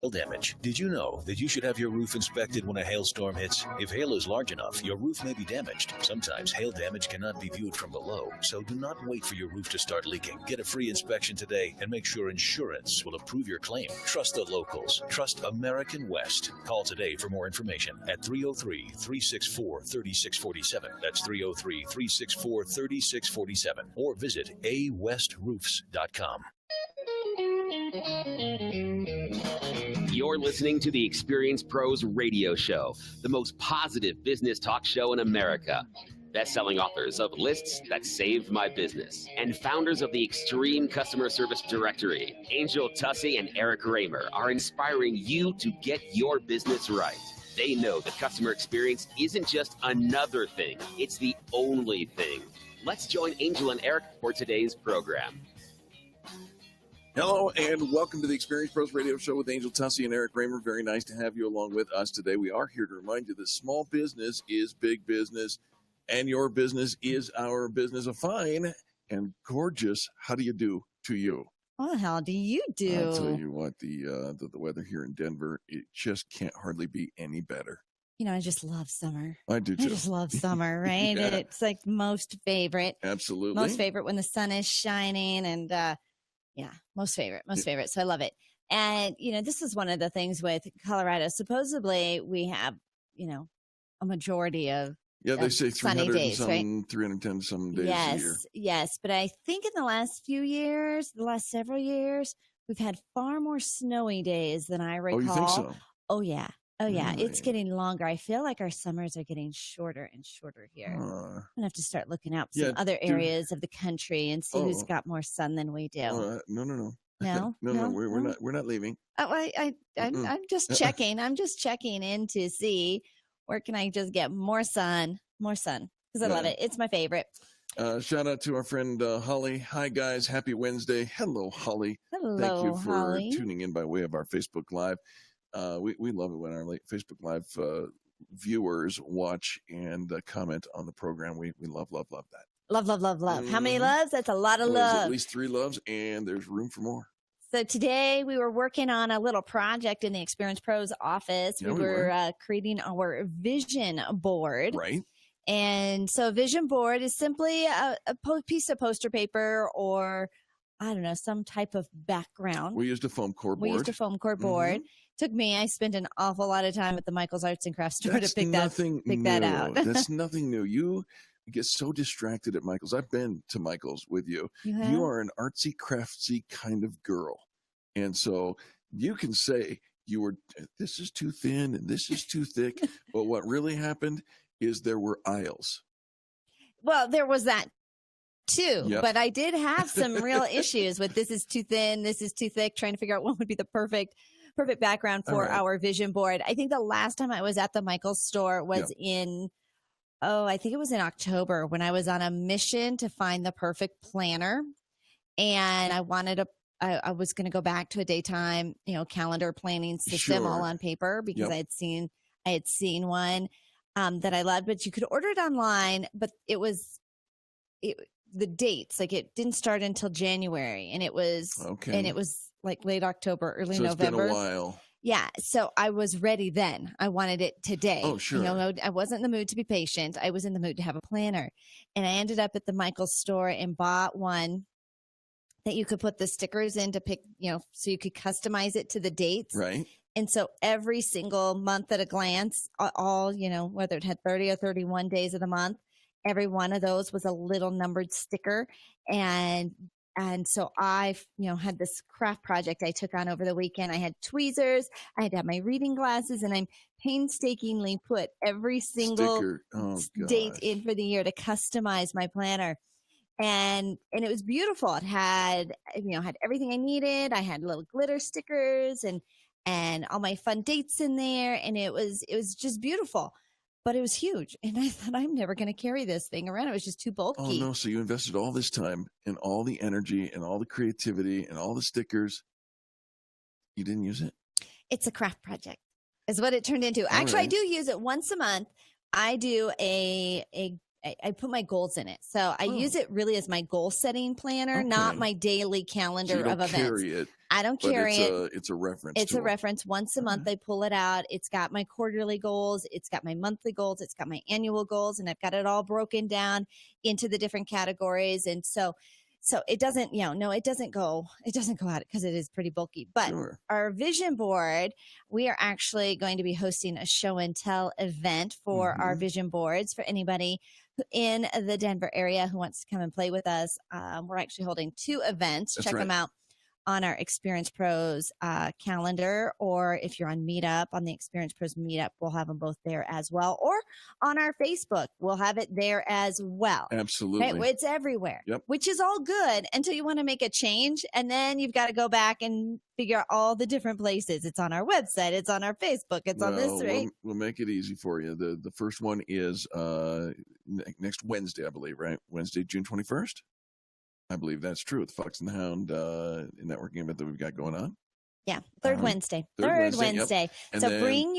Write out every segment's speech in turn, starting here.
Hail damage. Did you know that you should have your roof inspected when a hailstorm hits? If hail is large enough, your roof may be damaged. Sometimes hail damage cannot be viewed from below, so do not wait for your roof to start leaking. Get a free inspection today and make sure insurance will approve your claim. Trust the locals. Trust American West. Call today for more information at 303-364-3647. That's 303-364-3647. Or visit awestrroofs.com. You're listening to the Experience Pros Radio Show, the most positive business talk show in America. Best-selling authors of Lists That Saved My Business and founders of the Extreme Customer Service Directory, Angel Tussey and Eric Raymer, are inspiring you to get your business right. They know that customer experience isn't just another thing, it's the only thing. Let's join Angel and Eric for today's program. Hello and welcome to the Experience Pros Radio Show with Angel Tussey and Eric Raymer. Very nice to have you along with us today. We are here to remind you that small business is big business, and your business is our business. A fine and gorgeous, how do you do to you? Well, how do you do? I'll tell you what, the weather here in Denver, it just can't hardly be any better. You know, I just love summer. I do too. I just love summer, right? Yeah. It's like most favorite. Absolutely. Most favorite when the sun is shining and yeah, most favorite. So I love it. And, you know, this is one of the things with Colorado. Supposedly we have, you know, a majority of they say 300 days, some, right? 310 some days a year. Yes. But I think in the last several years, we've had far more snowy days than I recall. Oh, you think so? Oh, yeah. Really? It's getting longer. I feel like our summers are getting shorter and shorter here. I'm going to have to start looking up some other areas of the country and see who's got more sun than we do. No. No? No, we're not leaving. I'm just checking. I'm just checking in to see where can I just get more sun, because I love it. It's my favorite. Shout out to our friend Holly. Hi, guys. Happy Wednesday. Hello, Holly. Hello, Thank you for Holly. tuning in by way of our Facebook Live. We love it when our Facebook Live viewers watch and comment on the program. We love that. Love. How many loves? That's a lot of There's love. at least 3 loves, and there's room for more. So today we were working on a little project in the Experience Pros office. Yeah, we were creating our vision board. Right. And so a vision board is simply a piece of poster paper or, I don't know, some type of background. We used a foam core board. I spent an awful lot of time at the Michael's Arts and Crafts store to pick that out. That's nothing new. You get so distracted at Michael's. I've been to Michael's with you. You are an artsy, craftsy kind of girl. And so you can say this is too thin and this is too thick. But what really happened is there were aisles. Well, there was that too. Yep. But I did have some real issues with this is too thin, this is too thick, trying to figure out what would be the perfect background for our vision board. I think the last time I was at the Michael's store was I think it was in October when I was on a mission to find the perfect planner. And I was going to go back to a daytime, calendar planning system all on paper because I had seen one that I loved, but you could order it online, but the dates, like it didn't start until January and it was like late October, early November. It's been a while. Yeah. So I was ready then. I wanted it today. Oh, sure. I wasn't in the mood to be patient. I was in the mood to have a planner. And I ended up at the Michael's store and bought one that you could put the stickers in to pick, so you could customize it to the dates. Right. And so every single month at a glance, all, whether it had 30 or 31 days of the month, every one of those was a little numbered sticker. And so I, had this craft project I took on over the weekend. I had tweezers, I had to have my reading glasses, and I painstakingly put every single date in for the year to customize my planner. And it was beautiful. It had, had everything I needed. I had little glitter stickers and all my fun dates in there. And it was just beautiful. But it was huge. And I thought, I'm never going to carry this thing around. It was just too bulky. Oh, no. So you invested all this time and all the energy and all the creativity and all the stickers. You didn't use it? It's a craft project is what it turned into. Actually, I do use it once a month. I do a I put my goals in it. So I use it really as my goal setting planner, not my daily calendar so you don't of events. Carry it, I don't carry it. It's a reference. It's a reference. Once a month, I pull it out. It's got my quarterly goals. It's got my monthly goals. It's got my annual goals, and I've got it all broken down into the different categories. And so it doesn't, it doesn't go out because it is pretty bulky. But our vision board, we are actually going to be hosting a show and tell event for our vision boards for anybody in the Denver area who wants to come and play with us. We're actually holding 2 events. Check them out on our Experience Pros calendar, or if you're on Meetup, on the Experience Pros Meetup, we'll have them both there as well. Or on our Facebook, we'll have it there as well. Absolutely. Right? It's everywhere, yep. Which is all good until you want to make a change. And then you've got to go back and figure out all the different places. It's on our website. It's on our Facebook. It's on this, right? We'll make it easy for you. The first one is next Wednesday, I believe, right? Wednesday, June 21st. I believe that's true. With the Fox and the Hound networking event that we've got going on. Yeah, third Wednesday. Yep. So bring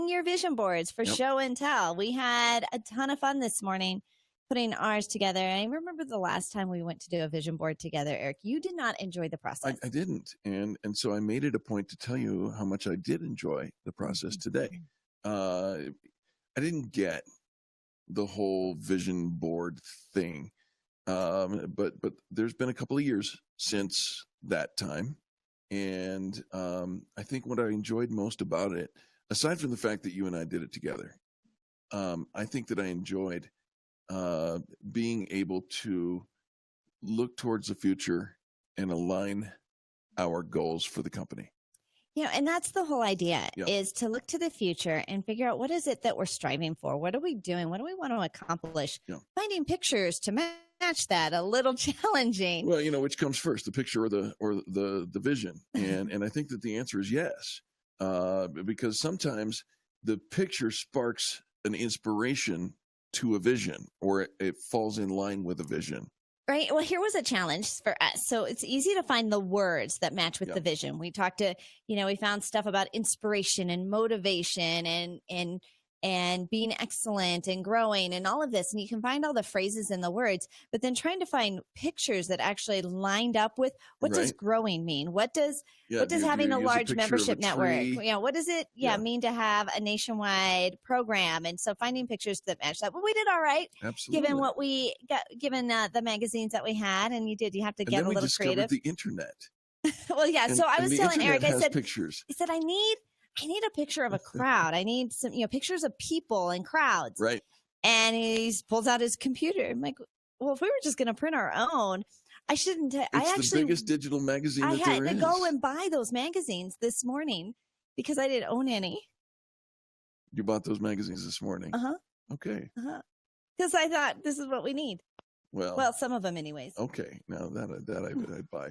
your vision boards for show and tell. We had a ton of fun this morning putting ours together. I remember the last time we went to do a vision board together, Eric. You did not enjoy the process. I didn't, and so I made it a point to tell you how much I did enjoy the process today. I didn't get the whole vision board thing. But there's been a couple of years since that time. And I think what I enjoyed most about it, aside from the fact that you and I did it together, I think that I enjoyed being able to look towards the future and align our goals for the company. And that's the whole idea, is to look to the future and figure out what is it that we're striving for? What are we doing? What do we want to accomplish? Finding pictures to match that, a little challenging. Well, which comes first, the picture or the vision? And I think that the answer is yes, because sometimes the picture sparks an inspiration to a vision, or it falls in line with a vision. Right. Well, here was a challenge for us. So it's easy to find the words that match with the vision. We talked to, we found stuff about inspiration and motivation and being excellent and growing and all of this. And you can find all the phrases and the words, but then trying to find pictures that actually lined up with what does growing mean? What does having a large membership network? What does it mean to have a nationwide program? And so finding pictures that match that. But we did all right. Absolutely. Given what we got, given the magazines that we had, and you have to get a little creative. The internet. Well, yeah. So I was telling Eric, I said, pictures. I said, I need a picture of a crowd. I need some, pictures of people and crowds. Right. And he pulls out his computer. I'm like, well, if we were just going to print our own, I shouldn't. It's the biggest digital magazine that there is. I had to go and buy those magazines this morning because I didn't own any. You bought those magazines this morning? Uh-huh. Okay. Uh-huh. Because I thought this is what we need. Well, some of them anyways. Okay. Now that I'd buy.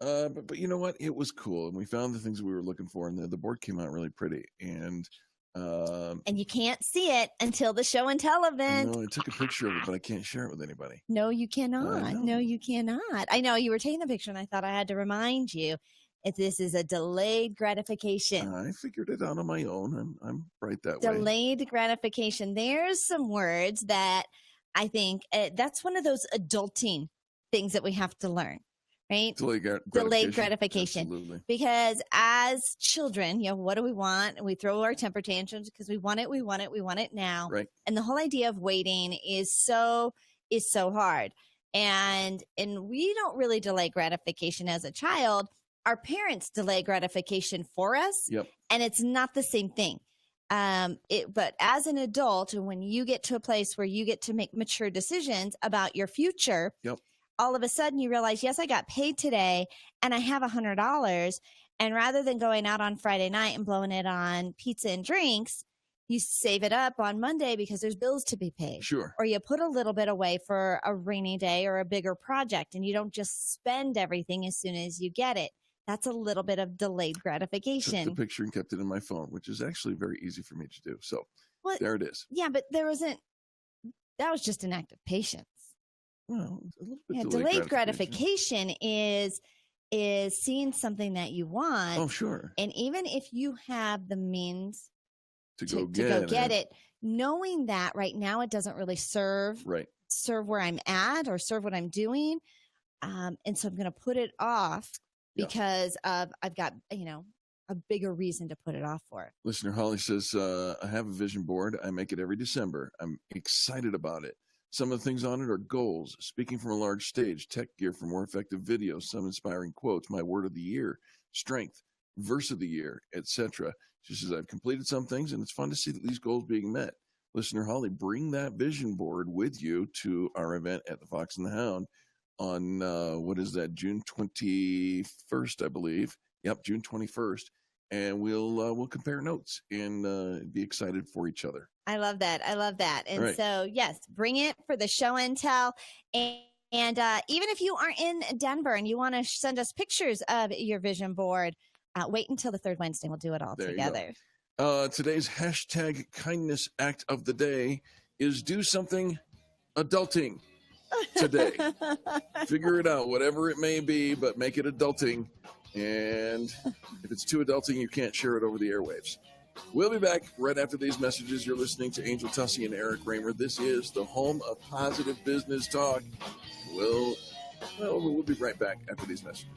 But you know what? It was cool, and we found the things we were looking for, and the board came out really pretty. And you can't see it until the show and tell event. No, I took a picture of it, but I can't share it with anybody. No, you cannot. No, you cannot. I know you were taking the picture, and I thought I had to remind you if this is a delayed gratification. I figured it out on my own. I'm right that way. Delayed gratification. There's some words that I think that's one of those adulting things that we have to learn. Right? Delayed gratification. Absolutely. Because as children, what do we want? We throw our temper tantrums because we want it now. Right. And the whole idea of waiting is so hard. And we don't really delay gratification as a child. Our parents delay gratification for us. Yep. And it's not the same thing. But as an adult, when you get to a place where you get to make mature decisions about your future, yep. All of a sudden you realize, yes, I got paid today and I have $100. And rather than going out on Friday night and blowing it on pizza and drinks, you save it up on Monday because there's bills to be paid. Sure. Or you put a little bit away for a rainy day or a bigger project, and you don't just spend everything as soon as you get it. That's a little bit of delayed gratification. Took the picture and kept it in my phone, which is actually very easy for me to do. So there it is. Yeah, but that was just an act of patience. Well, a little bit delayed gratification is seeing something that you want. Oh, sure. And even if you have the means to go get it, knowing that right now it doesn't really serve where I'm at or serve what I'm doing. And so I'm going to put it off because I've got, a bigger reason to put it off for. Listener Holly says, I have a vision board. I make it every December. I'm excited about it. Some of the things on it are goals, speaking from a large stage, tech gear for more effective videos, some inspiring quotes, my word of the year, strength, verse of the year, etc. She says, I've completed some things, and it's fun to see that these goals being met. Listener Holly, bring that vision board with you to our event at the Fox and the Hound on, June 21st, I believe. Yep, June 21st. And we'll compare notes and be excited for each other. I love that. And so, yes, bring it for the show and tell. And even if you are in Denver and you want to send us pictures of your vision board, wait until the third Wednesday. We'll do it all together. Today's hashtag kindness act of the day is do something adulting today. Figure it out, whatever it may be, but make it adulting. And if it's too adulting, you can't share it over the airwaves. We'll be back right after these messages. You're listening to Angel Tussey and Eric Raymer. This is the home of positive business talk. We'll be right back after these messages.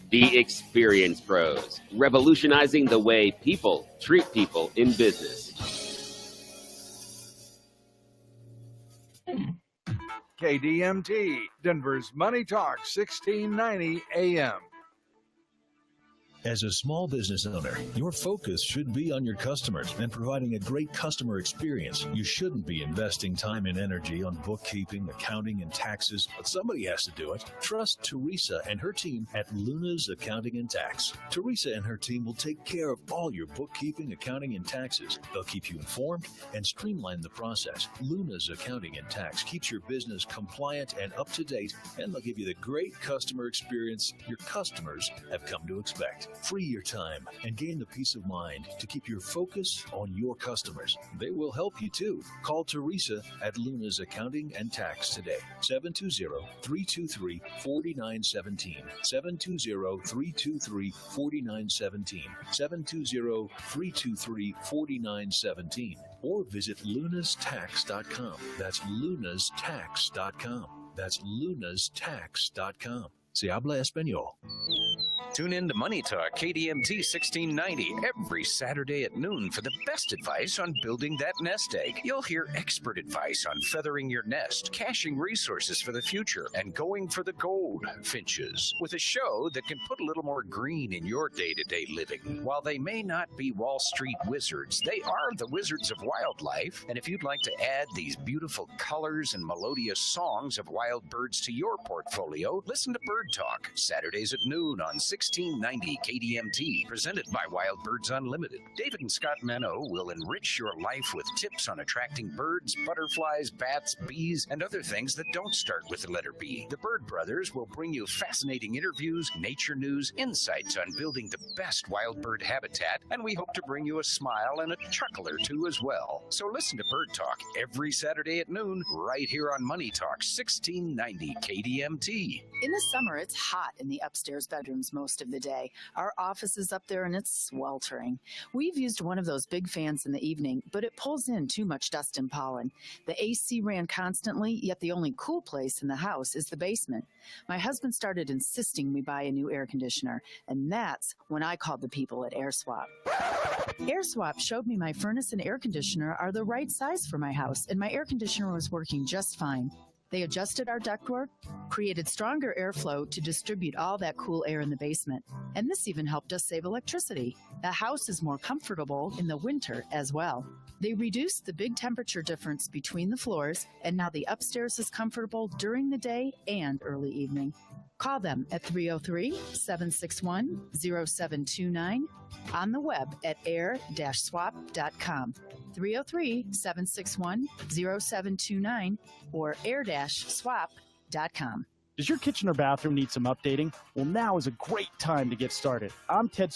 The Experience Pros, revolutionizing the way people treat people in business. KDMT, Denver's Money Talk, 1690 AM. As a small business owner, your focus should be on your customers and providing a great customer experience. You shouldn't be investing time and energy on bookkeeping, accounting, and taxes, but somebody has to do it. Trust Teresa and her team at Luna's Accounting and Tax. Teresa and her team will take care of all your bookkeeping, accounting, and taxes. They'll keep you informed and streamline the process. Luna's Accounting and Tax keeps your business compliant and up to date, and they'll give you the great customer experience your customers have come to expect. Free your time and gain the peace of mind to keep your focus on your customers. They will help you too. Call Teresa at Luna's Accounting and Tax today. 720-323-4917. 720-323-4917. 720-323-4917. Or visit lunastax.com. That's lunastax.com. That's lunastax.com. Se habla español. Tune in to Money Talk KDMT 1690 every Saturday at noon for the best advice on building that nest egg. You'll hear expert advice on feathering your nest, caching resources for the future, and going for the gold finches with a show that can put a little more green in your day-to-day living. While they may not be Wall Street wizards, they are the wizards of wildlife. And if you'd like to add these beautiful colors and melodious songs of wild birds to your portfolio, listen to Bird Talk, Saturdays at noon on 1690 KDMT, presented by Wild Birds Unlimited. David and Scott Menno will enrich your life with tips on attracting birds, butterflies, bats, bees, and other things that don't start with the letter B. The Bird Brothers will bring you fascinating interviews, nature news, insights on building the best wild bird habitat, and we hope to bring you a smile and a chuckle or two as well. So listen to Bird Talk every Saturday at noon, right here on Money Talk 1690 KDMT. In the summer, it's hot in the upstairs bedrooms most of the day. Our office is up there and it's sweltering. We've used one of those big fans in the evening, but it pulls in too much dust and pollen. The AC ran constantly, yet the only cool place in the house is the basement. My husband started insisting we buy a new air conditioner, and that's when I called the people at AirSwap. AirSwap showed me my furnace and air conditioner are the right size for my house, and my air conditioner was working just fine. They adjusted our ductwork, created stronger airflow to distribute all that cool air in the basement, and this even helped us save electricity. The house is more comfortable in the winter as well. They reduced the big temperature difference between the floors, and now the upstairs is comfortable during the day and early evening. Call them at 303-761-0729, on the web at air-swap.com, 303-761-0729, or air-swap.com. Does your kitchen or bathroom need some updating? Well, now is a great time to get started. I'm Ted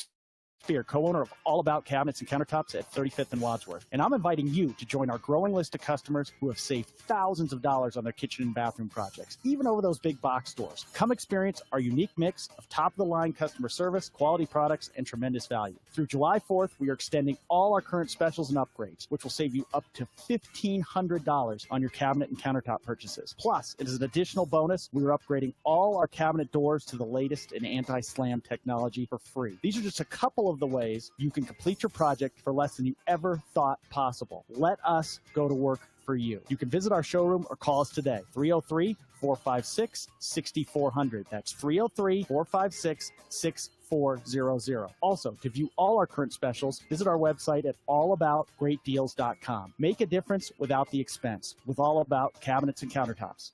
Spear, co-owner of All About Cabinets and Countertops at 35th and Wadsworth. And I'm inviting you to join our growing list of customers who have saved thousands of dollars on their kitchen and bathroom projects, even over those big box stores. Come experience our unique mix of top-of-the-line customer service, quality products, and tremendous value. Through July 4th, we are extending all our current specials and upgrades, which will save you up to $1,500 on your cabinet and countertop purchases. Plus, it is an additional bonus, we are upgrading all our cabinet doors to the latest in anti-slam technology for free. These are just a couple of the ways you can complete your project for less than you ever thought possible. Let us go to work for you. You can visit our showroom or call us today, 303-456-6400. That's 303-456-6400. Also, to view all our current specials, visit our website at allaboutgreatdeals.com. Make a difference without the expense with All About Cabinets and Countertops.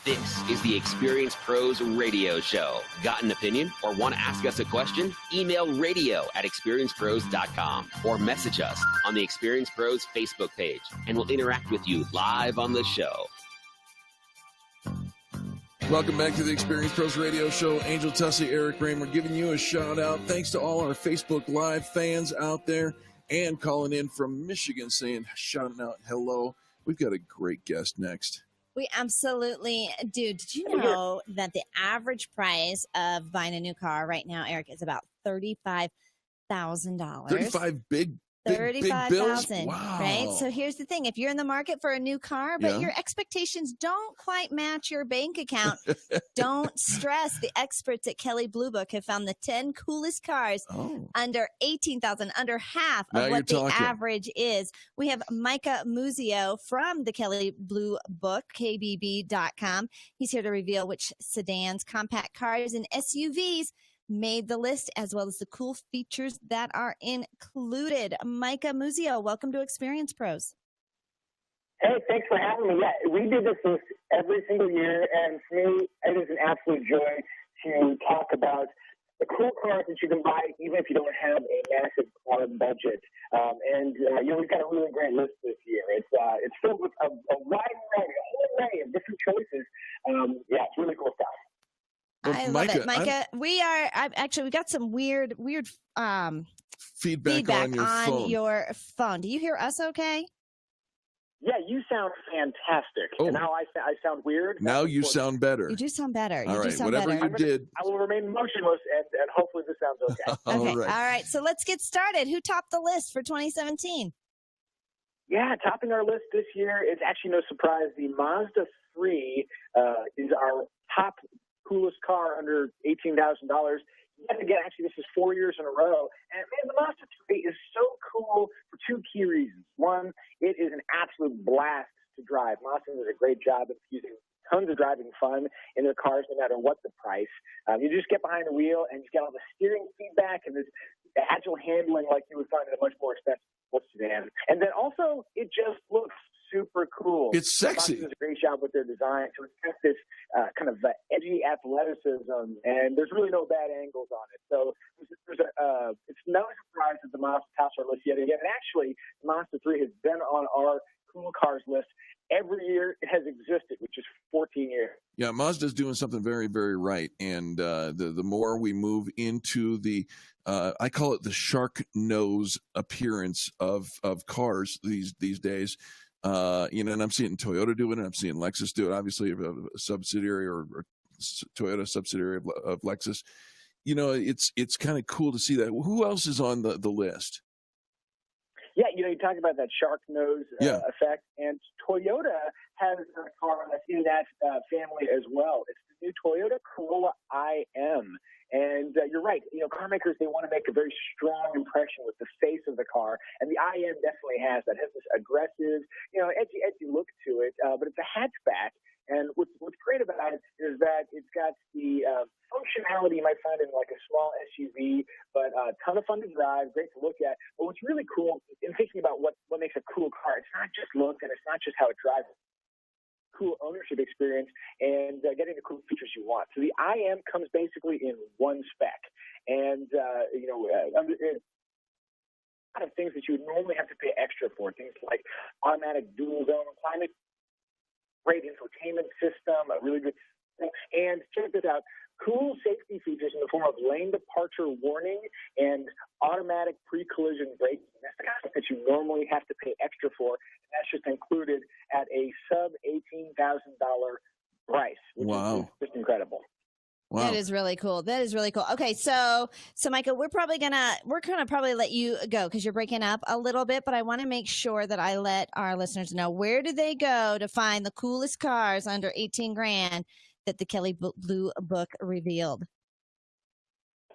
This is the Experience Pros Radio Show. Got an opinion or want to ask us a question? Email radio@experiencepros.com or message us on the Experience Pros Facebook page, and we'll interact with you live on the show. Welcome back to the Experience Pros Radio Show. Angel Tussey, Eric Raymer giving you a shout out. Thanks to all our Facebook Live fans out there and calling in from Michigan saying, shouting out hello. We've got a great guest next. We absolutely do. Did you know that the average price of buying a new car right now, Eric, is about $35,000? 35 big $35,000, wow. right? So here's the thing. If you're in the market for a new car, but your expectations don't quite match your bank account, don't stress. The experts at Kelley Blue Book have found the 10 coolest cars under $18,000, under half of what the average is. We have Micah Muzio from the Kelley Blue Book, KBB.com. He's here to reveal which sedans, compact cars, and SUVs made the list, as well as the cool features that are included. Micah Muzio, welcome to Experience Pros. Hey, thanks for having me. Yeah, we do this list every single year, and for me, it is an absolute joy to talk about the cool cars that you can buy, even if you don't have a massive car budget. We've got a really great list this year. It's filled with a wide array, a whole array of different choices. It's really cool stuff. Well, I love it, Micah. We got some weird feedback on your phone. Do you hear us okay? Yeah, you sound fantastic. And now I sound weird. Now you sound better. You do sound better. All right, whatever you did. I will remain motionless, and hopefully this sounds okay. All right. So let's get started. Who topped the list for 2017? Yeah, topping our list this year is actually no surprise. The Mazda 3 is our top coolest car under $18,000. Yet again, actually, this is 4 years in a row. And man, the Mazda 3 is so cool for two key reasons. One, it is an absolute blast to drive. Mazda does a great job of using tons of driving fun in their cars, no matter what the price. You just get behind the wheel and you get all the steering feedback and this agile handling like you would find in a much more expensive sedan. And then also, it just looks super cool. It's sexy. Mazda does a great job with their design. So it's got this kind of edgy athleticism, and there's really no bad angles on it. So it's no surprise that the Mazda tops our list yet again. And actually, the Mazda 3 has been on our cool cars list every year it has existed, which is 14 years. Yeah, Mazda's doing something very, very right. And the more we move into the, I call it the shark nose appearance of cars these days. And I'm seeing Toyota do it, and I'm seeing Lexus do it. Obviously, a subsidiary or Toyota subsidiary of Lexus. It's kind of cool to see that. Who else is on the list? Yeah, you talk about that shark nose effect, and Toyota has a car that's in that family as well. It's the new Toyota Corolla IM. And you're right. Car makers, they want to make a very strong impression with the face of the car. And the IM definitely has that. It has this aggressive, edgy look to it. But it's a hatchback. And what's great about it is that it's got the functionality you might find in like a small SUV, but a ton of fun to drive, great to look at. But what's really cool in thinking about what makes a cool car, it's not just look and it's not just how it drives. Cool ownership experience and getting the cool features you want. So the IM comes basically in one spec, and lot of things that you would normally have to pay extra for, things like automatic dual zone climate, great infotainment system, a really good, and check this out, cool safety features in the form of lane departure warning and automatic pre-collision braking. That's the kind of stuff that you normally have to pay extra for, and that's just included at a sub $18,000 price, which is just incredible. Wow. That is really cool. That is really cool. Okay, so Micah, we're gonna probably let you go because you're breaking up a little bit, but I want to make sure that I let our listeners know, where do they go to find the coolest cars under 18 grand that the Kelley Blue Book revealed?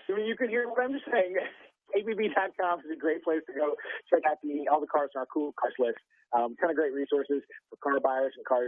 So you can hear what I'm just saying. KBB.com is a great place to go check out all the cars on our cool cars list. Ton of great resources for car buyers and car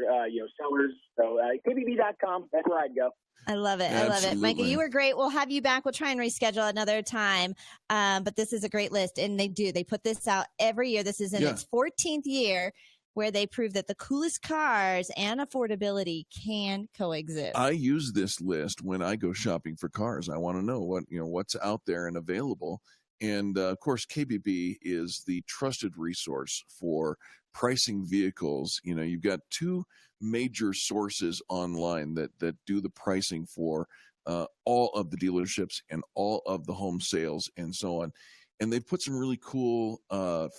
sellers. So KBB.com, that's where I'd go. I love it. Absolutely. I love it. Micah, you were great. We'll have you back. We'll try and reschedule another time. But this is a great list. And they put this out every year. This is in its 14th year, where they prove that the coolest cars and affordability can coexist. I use this list when I go shopping for cars. I want to know what's out there and available. And of course, KBB is the trusted resource for pricing vehicles. You've got two major sources online that do the pricing for all of the dealerships and all of the home sales and so on. And they've put some really cool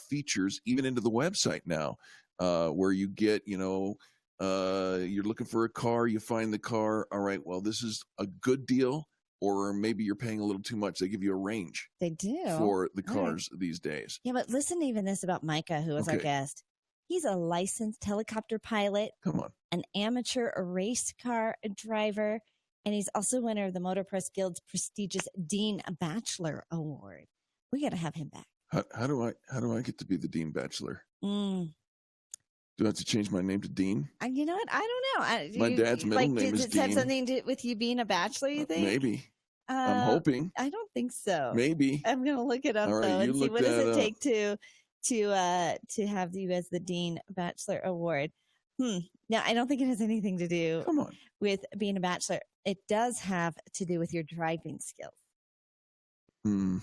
features even into the website now, where you get, you're looking for a car, you find the car. All right, well, this is a good deal, or maybe you're paying a little too much. They give you a range. They do for the cars these days. Yeah, but listen to even this about Micah, who was our guest. He's a licensed helicopter pilot. Come on. An amateur race car driver, and he's also winner of the Motor Press Guild's prestigious Dean Bachelor Award. We got to have him back. How do I get to be the Dean Bachelor? Do I have to change my name to Dean? You know what? I don't know. My dad's middle name is Does it Dean. have something to do with you being a bachelor, you think? Maybe. I'm hoping. I don't think so. Maybe. I'm going to look it up, All right, though, and see what does it take to have you as the Dean Bachelor Award. Now, I don't think it has anything to do with being a bachelor. It does have to do with your driving skills. Yeah,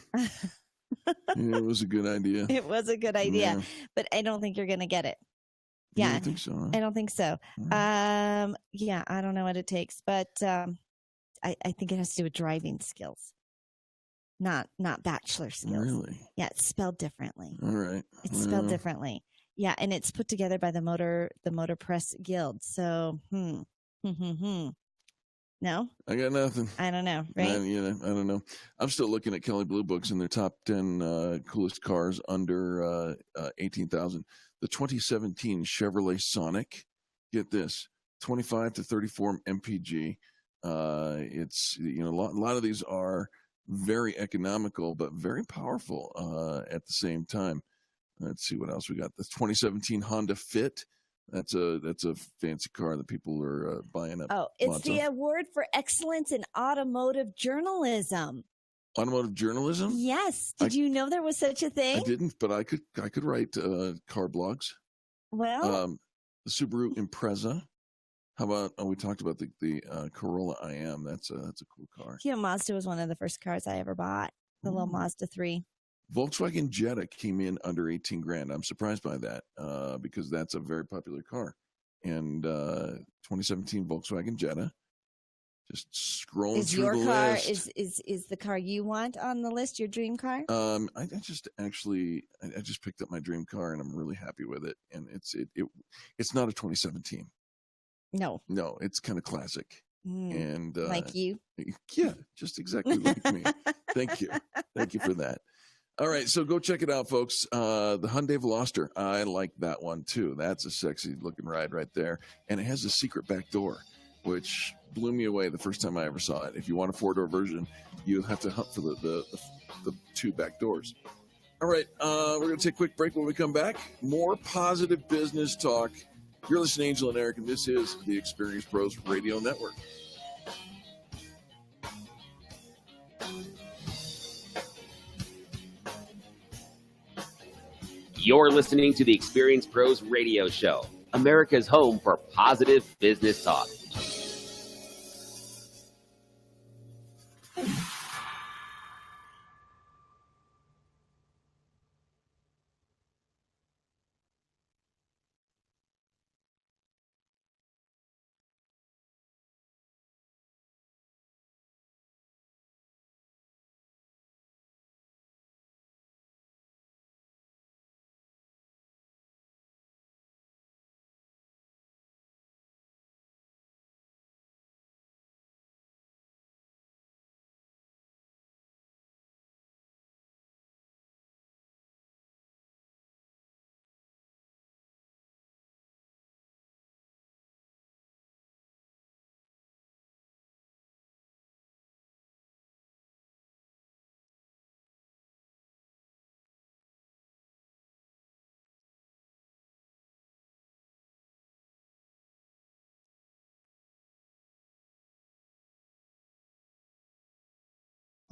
it was a good idea. It was a good idea, but I don't think you're going to get it. Yeah, I don't think so. Huh? I don't think so. Yeah, I don't know what it takes, but I think it has to do with driving skills, not bachelor skills. Really? Yeah, it's spelled differently. All right. It's spelled differently. Yeah, and it's put together by the Motor Press Guild. So, No? I got nothing. I don't know, right? I don't know. I'm still looking at Kelley Blue Books in their top 10 coolest cars under 18,000. The 2017 Chevrolet Sonic. Get this, 25 to 34 mpg. It's a lot of these are very economical but very powerful at the same time. Let's see what else we got. The 2017 Honda Fit. That's a fancy car that people are buying up. Oh, it's the award for excellence in automotive journalism. Automotive journalism? Yes. Did you know there was such a thing? I didn't, but I could write car blogs. Well, the Subaru Impreza. How about we talked about the Corolla IM? That's a cool car. Yeah, Mazda was one of the first cars I ever bought. The little Mazda 3. Volkswagen Jetta came in under 18 grand. I'm surprised by that because that's a very popular car. And 2017 Volkswagen Jetta. Just scrolling through the list. Is the car you want on the list your dream car? I just picked up my dream car and I'm really happy with it. And it's not a 2017. No, it's kind of classic. And like you? Yeah, just exactly like me. Thank you for that. All right, so go check it out, folks. The Hyundai Veloster, I like that one too. That's a sexy looking ride right there, and it has a secret back door, which blew me away the first time I ever saw it. If you want a 4-door version, you have to hunt for the 2 back doors. All right, we're going to take a quick break. When we come back, more positive business talk. You're listening to Angel and Eric, and this is the Experience Pros Radio Network. You're listening to the Experience Pros Radio Show, America's home for positive business talk.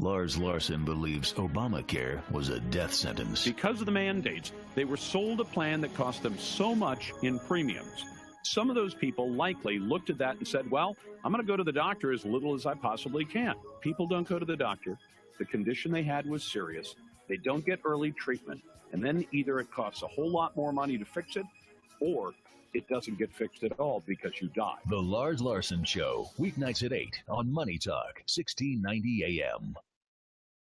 Lars Larson believes Obamacare was a death sentence. Because of the mandates, they were sold a plan that cost them so much in premiums. Some of those people likely looked at that and said, well, I'm going to go to the doctor as little as I possibly can. People don't go to the doctor. The condition they had was serious. They don't get early treatment. And then either it costs a whole lot more money to fix it, or it doesn't get fixed at all because you die. The Lars Larson Show, weeknights at 8 on Money Talk, 1690 AM.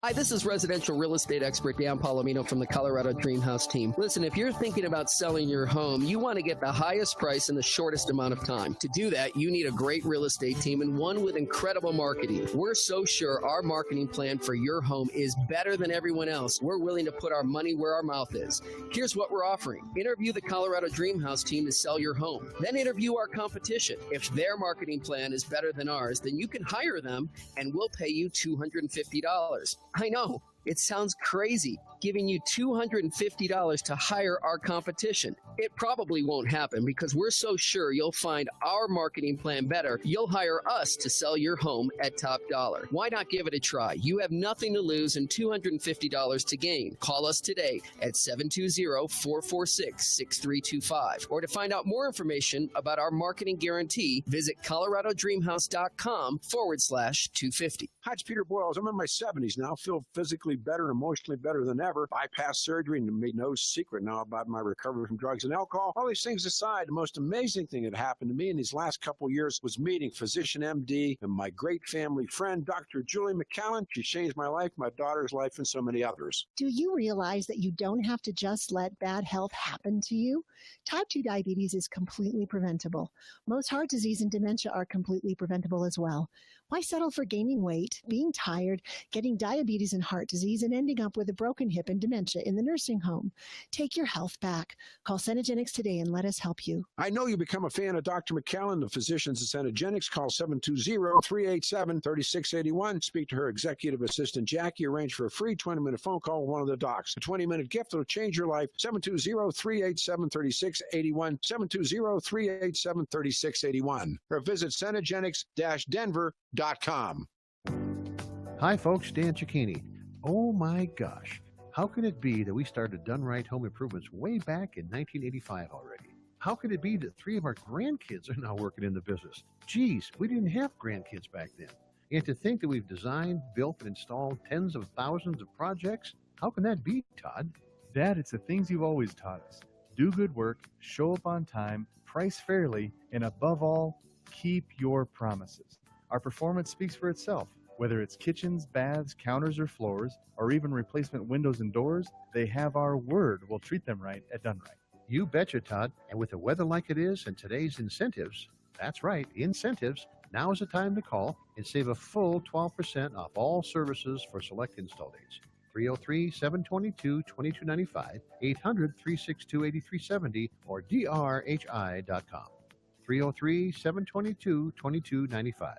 Hi, this is residential real estate expert Dan Palomino from the Colorado Dreamhouse team. Listen, if you're thinking about selling your home, you want to get the highest price in the shortest amount of time. To do that, you need a great real estate team and one with incredible marketing. We're so sure our marketing plan for your home is better than everyone else. We're willing to put our money where our mouth is. Here's what we're offering. Interview the Colorado Dreamhouse team to sell your home. Then interview our competition. If their marketing plan is better than ours, then you can hire them and we'll pay you $250. I know, it sounds crazy, giving you $250 to hire our competition. It probably won't happen because we're so sure you'll find our marketing plan better, you'll hire us to sell your home at top dollar. Why not give it a try? You have nothing to lose and $250 to gain. Call us today at 720-446-6325. Or to find out more information about our marketing guarantee, visit coloradodreamhouse.com/250. Hi, it's Peter Boyles. I'm in my 70s now, feel physically better and emotionally better than ever. Bypass surgery, and made no secret now about my recovery from drugs and alcohol. All these things aside, the most amazing thing that happened to me in these last couple of years was meeting physician MD and my great family friend, Dr. Julie McCallan. She changed my life, my daughter's life, and so many others. Do you realize that you don't have to just let bad health happen to you? Type 2 diabetes is completely preventable. Most heart disease and dementia are completely preventable as well. Why settle for gaining weight, being tired, getting diabetes and heart disease, and ending up with a broken hip and dementia in the nursing home? Take your health back. Call Cenegenics today and let us help you. I know you become a fan of Dr. McCallan, the physicians at Cenegenics. Call 720-387-3681. Speak to her executive assistant, Jackie. Arrange for a free 20-minute phone call with one of the docs. A 20-minute gift that will change your life. 720-387-3681. 720-387-3681. Or visit Cenegenics-Denver.com. Hi, folks. Dan Cicchini. Oh, my gosh. How can it be that we started Done Right Home Improvements way back in 1985 already? How could it be that 3 of our grandkids are now working in the business? Geez, we didn't have grandkids back then. And to think that we've designed, built, and installed tens of thousands of projects, how can that be, Todd? Dad, it's the things you've always taught us. Do good work, show up on time, price fairly, and above all, keep your promises. Our performance speaks for itself. Whether it's kitchens, baths, counters, or floors, or even replacement windows and doors, they have our word we'll treat them right at Done Right. You betcha, Todd. And with the weather like it is and today's incentives, that's right, incentives, now is the time to call and save a full 12% off all services for select install dates. 303-722-2295, 800-362-8370, or drhi.com. 303-722-2295.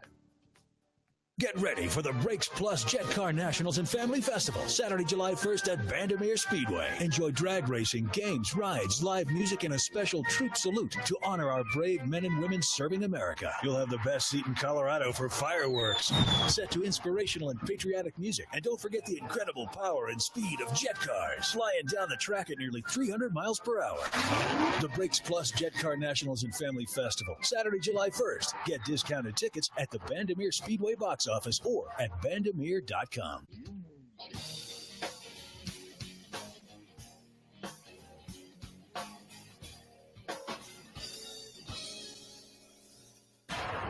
Get ready for the Brakes Plus Jet Car Nationals and Family Festival, Saturday, July 1st at Vandermeer Speedway. Enjoy drag racing, games, rides, live music, and a special troop salute to honor our brave men and women serving America. You'll have the best seat in Colorado for fireworks, set to inspirational and patriotic music. And don't forget the incredible power and speed of jet cars, flying down the track at nearly 300 miles per hour. The Brakes Plus Jet Car Nationals and Family Festival, Saturday, July 1st. Get discounted tickets at the Vandermeer Speedway box office or at Vandermeer.com.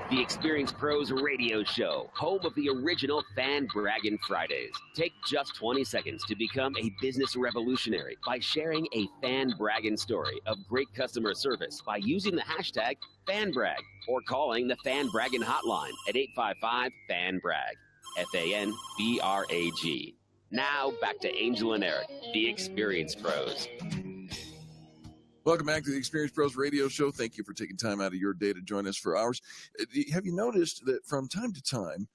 The Experience Pros Radio Show, home of the original Fan Braggin' Fridays. Take just 20 seconds to become a business revolutionary by sharing a Fan Braggin' story of great customer service by using the hashtag FanBrag or calling the Fan Braggin' hotline at 855-FAN-BRAG, FANBRAG. Now back to Angel and Eric, the Experience Pros. Welcome back to the Experience Pros Radio Show. Thank you for taking time out of your day to join us for ours. Have you noticed that from time to time,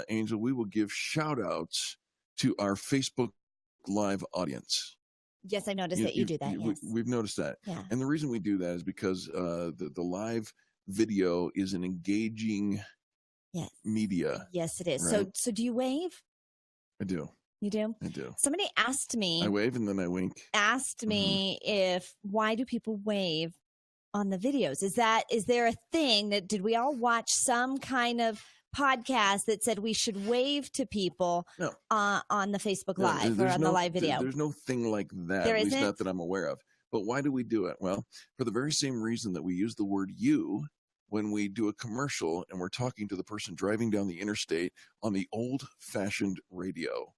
Angel, we will give shout-outs to our Facebook Live audience? Yes, I noticed that you do that, yes. We've noticed that. Yeah. And the reason we do that is because the live video is an engaging media. Yes, it is. Right? So do you wave? I do. You do? I do. Somebody asked me. I wave and then I wink. Asked me why do people wave on the videos? Is there a thing that did we all watch some kind of podcast that said we should wave to people on the Facebook Live or on the live video? There's no thing like that, at least not that I'm aware of. But why do we do it? Well, for the very same reason that we use the word you when we do a commercial and we're talking to the person driving down the interstate on the old-fashioned radio.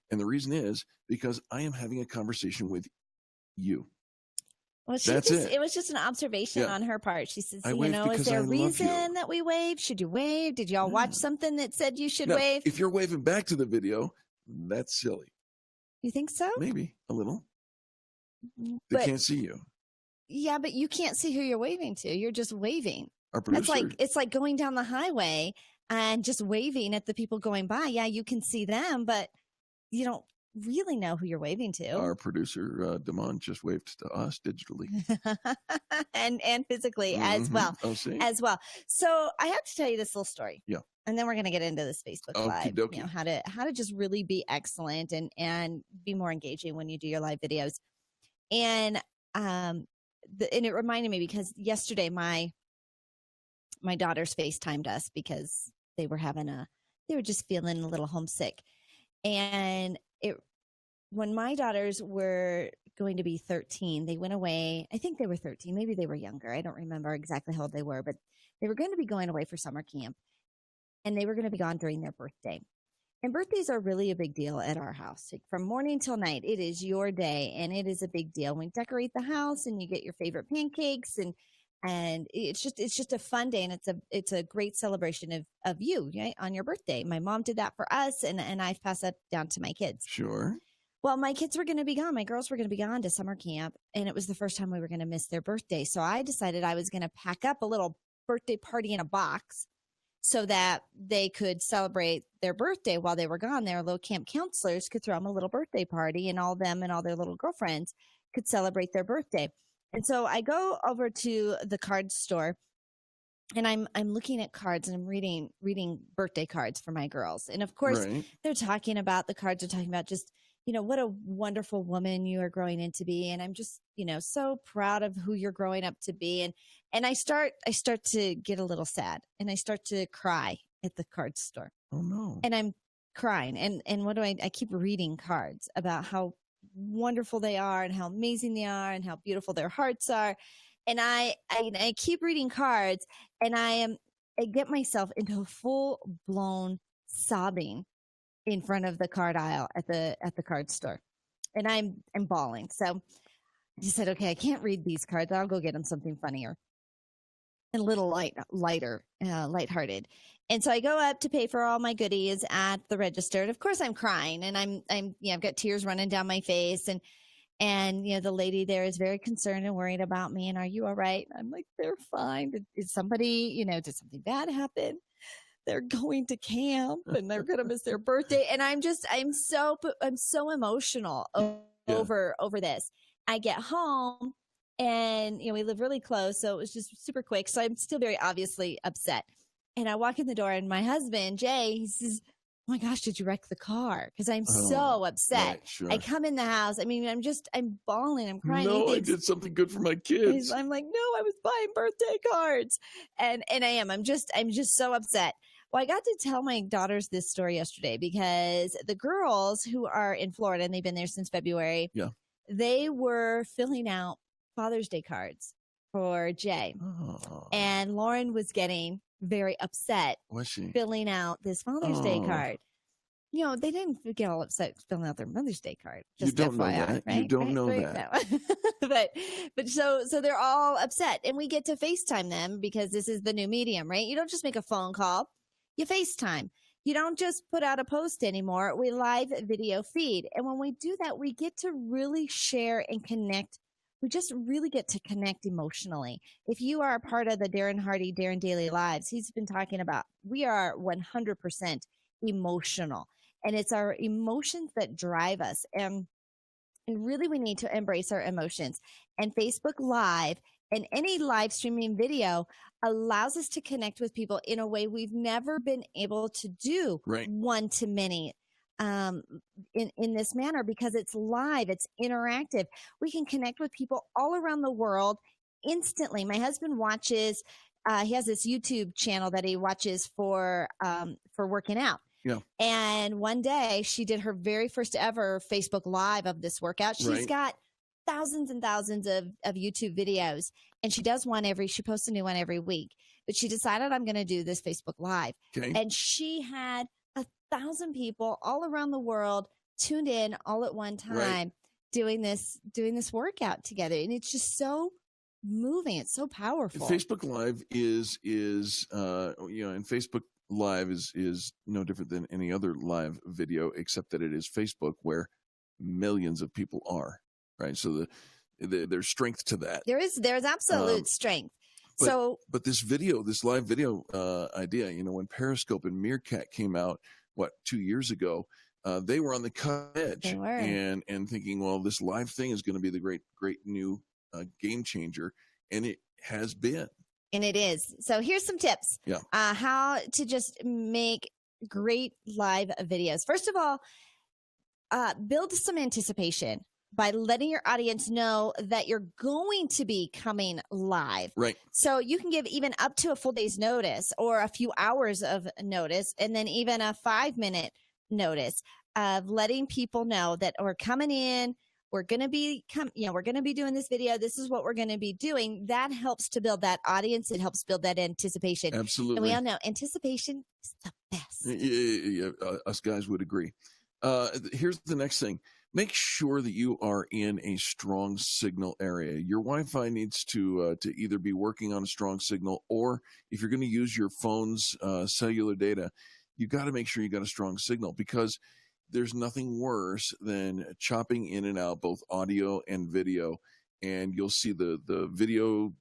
And the reason is because I am having a conversation with you. Well, it was just an observation on her part. She says, is there a reason that we wave? Should you wave? Did y'all watch something that said you should wave? If you're waving back to the video, that's silly. You think so? Maybe a little. They can't see you. Yeah, but you can't see who you're waving to. You're just waving. Our producer. It's like going down the highway and just waving at the people going by. Yeah, you can see them, but you don't really know who you're waving to. Our producer, Damon, just waved to us digitally. and physically as well. Oh, see? As well. So I have to tell you this little story. Yeah. And then we're going to get into this Facebook Live. You know, how to just really be excellent and be more engaging when you do your live videos. And and it reminded me because yesterday my daughters FaceTimed us because they were just feeling a little homesick. And when my daughters were going to be 13, they went away. I think they were 13. Maybe they were younger. I don't remember exactly how old they were, but they were going to be going away for summer camp and they were going to be gone during their birthday. And birthdays are really a big deal at our house. Like from morning till night, it is your day and it is a big deal. We decorate the house and you get your favorite pancakes and it's just a fun day, and it's a great celebration of you, right, on your birthday. My mom did that for us, and I've passed that down to my kids. Sure. Well, my kids were going to be gone. My girls were going to be gone to summer camp, and it was the first time we were going to miss their birthday. So I decided I was going to pack up a little birthday party in a box so that they could celebrate their birthday while they were gone. Their little camp counselors could throw them a little birthday party, and all them and all their little girlfriends could celebrate their birthday. And so I go over to the card store and I'm looking at cards and I'm reading birthday cards for my girls. And of course, they're talking about the cards are talking about just, what a wonderful woman you are growing into be. And I'm just, so proud of who you're growing up to be. And I start to get a little sad and I start to cry at the card store. Oh no. And I'm crying. And what do I keep reading cards about how wonderful they are and how amazing they are and how beautiful their hearts are. And I keep reading cards and I get myself into a full blown sobbing in front of the card aisle at the card store. And I'm bawling. So I just said, okay, I can't read these cards. I'll go get them something funnier and a little lighthearted. And so I go up to pay for all my goodies at the register. And of course I'm crying and I've got tears running down my face and the lady there is very concerned and worried about me. And are you all right? I'm like, they're fine. Did somebody, did something bad happen? They're going to camp and they're going to miss their birthday. And I'm so emotional over this. I get home and, we live really close. So it was just super quick. So I'm still very obviously upset. And I walk in the door and my husband, Jay, he says, oh my gosh, did you wreck the car? Because I'm so upset. Right, sure. I come in the house. I mean, I'm bawling. I'm crying. No, I did something good for my kids. I'm like, no, I was buying birthday cards. And I am. I'm just so upset. Well, I got to tell my daughters this story yesterday because the girls who are in Florida, and they've been there since February, they were filling out Father's Day cards for Jay. Oh. And Lauren was getting very upset was she filling out this Father's Day card. They didn't get all upset filling out their Mother's Day card. Just you don't FYI, know that. Right? You don't know right, that. but so they're all upset, and we get to FaceTime them because this is the new medium, right? You don't just make a phone call, you FaceTime. You don't just put out a post anymore. We live video feed, and when we do that, we get to really share and connect. We just really get to connect emotionally. If you are a part of the Darren Hardy, Darren Daily Lives, he's been talking about we are 100% emotional. And it's our emotions that drive us. And really we need to embrace our emotions. And Facebook Live and any live streaming video allows us to connect with people in a way we've never been able to do one-to-many in this manner because it's live, it's interactive. We can connect with people all around the world instantly. My husband watches, he has this YouTube channel that he watches for working out. Yeah. And one day she did her very first ever Facebook Live of this workout. She's got thousands and thousands of YouTube videos, and she does she posts a new one every week. But she decided, I'm going to do this Facebook Live. Okay. And she had 1,000 people all around the world tuned in all at one time doing this workout together. And it's just so moving. It's so powerful. Facebook Live is and Facebook Live is no different than any other live video, except that it is Facebook, where millions of people are, right? So there's strength to that. There's absolute strength. But this live video idea, when Periscope and Meerkat came out, 2 years ago, they were on the cutting edge. They were. and thinking, well, this live thing is going to be the great new game changer, and it has been. And it is. So here's some tips. Yeah. How to just make great live videos. First of all, build some anticipation by letting your audience know that you're going to be coming live. Right. So you can give even up to a full day's notice or a few hours of notice, and then even a 5-minute notice of letting people know that we're coming in. We're going to be doing this video. This is what we're going to be doing. That helps to build that audience. It helps build that anticipation. Absolutely. And we all know anticipation is the best. Yeah, us guys would agree. Here's the next thing. Make sure that you are in a strong signal area. Your Wi-Fi needs to either be working on a strong signal, or if you're going to use your phone's cellular data, you got to make sure you got a strong signal, because there's nothing worse than chopping in and out both audio and video, and you'll see the video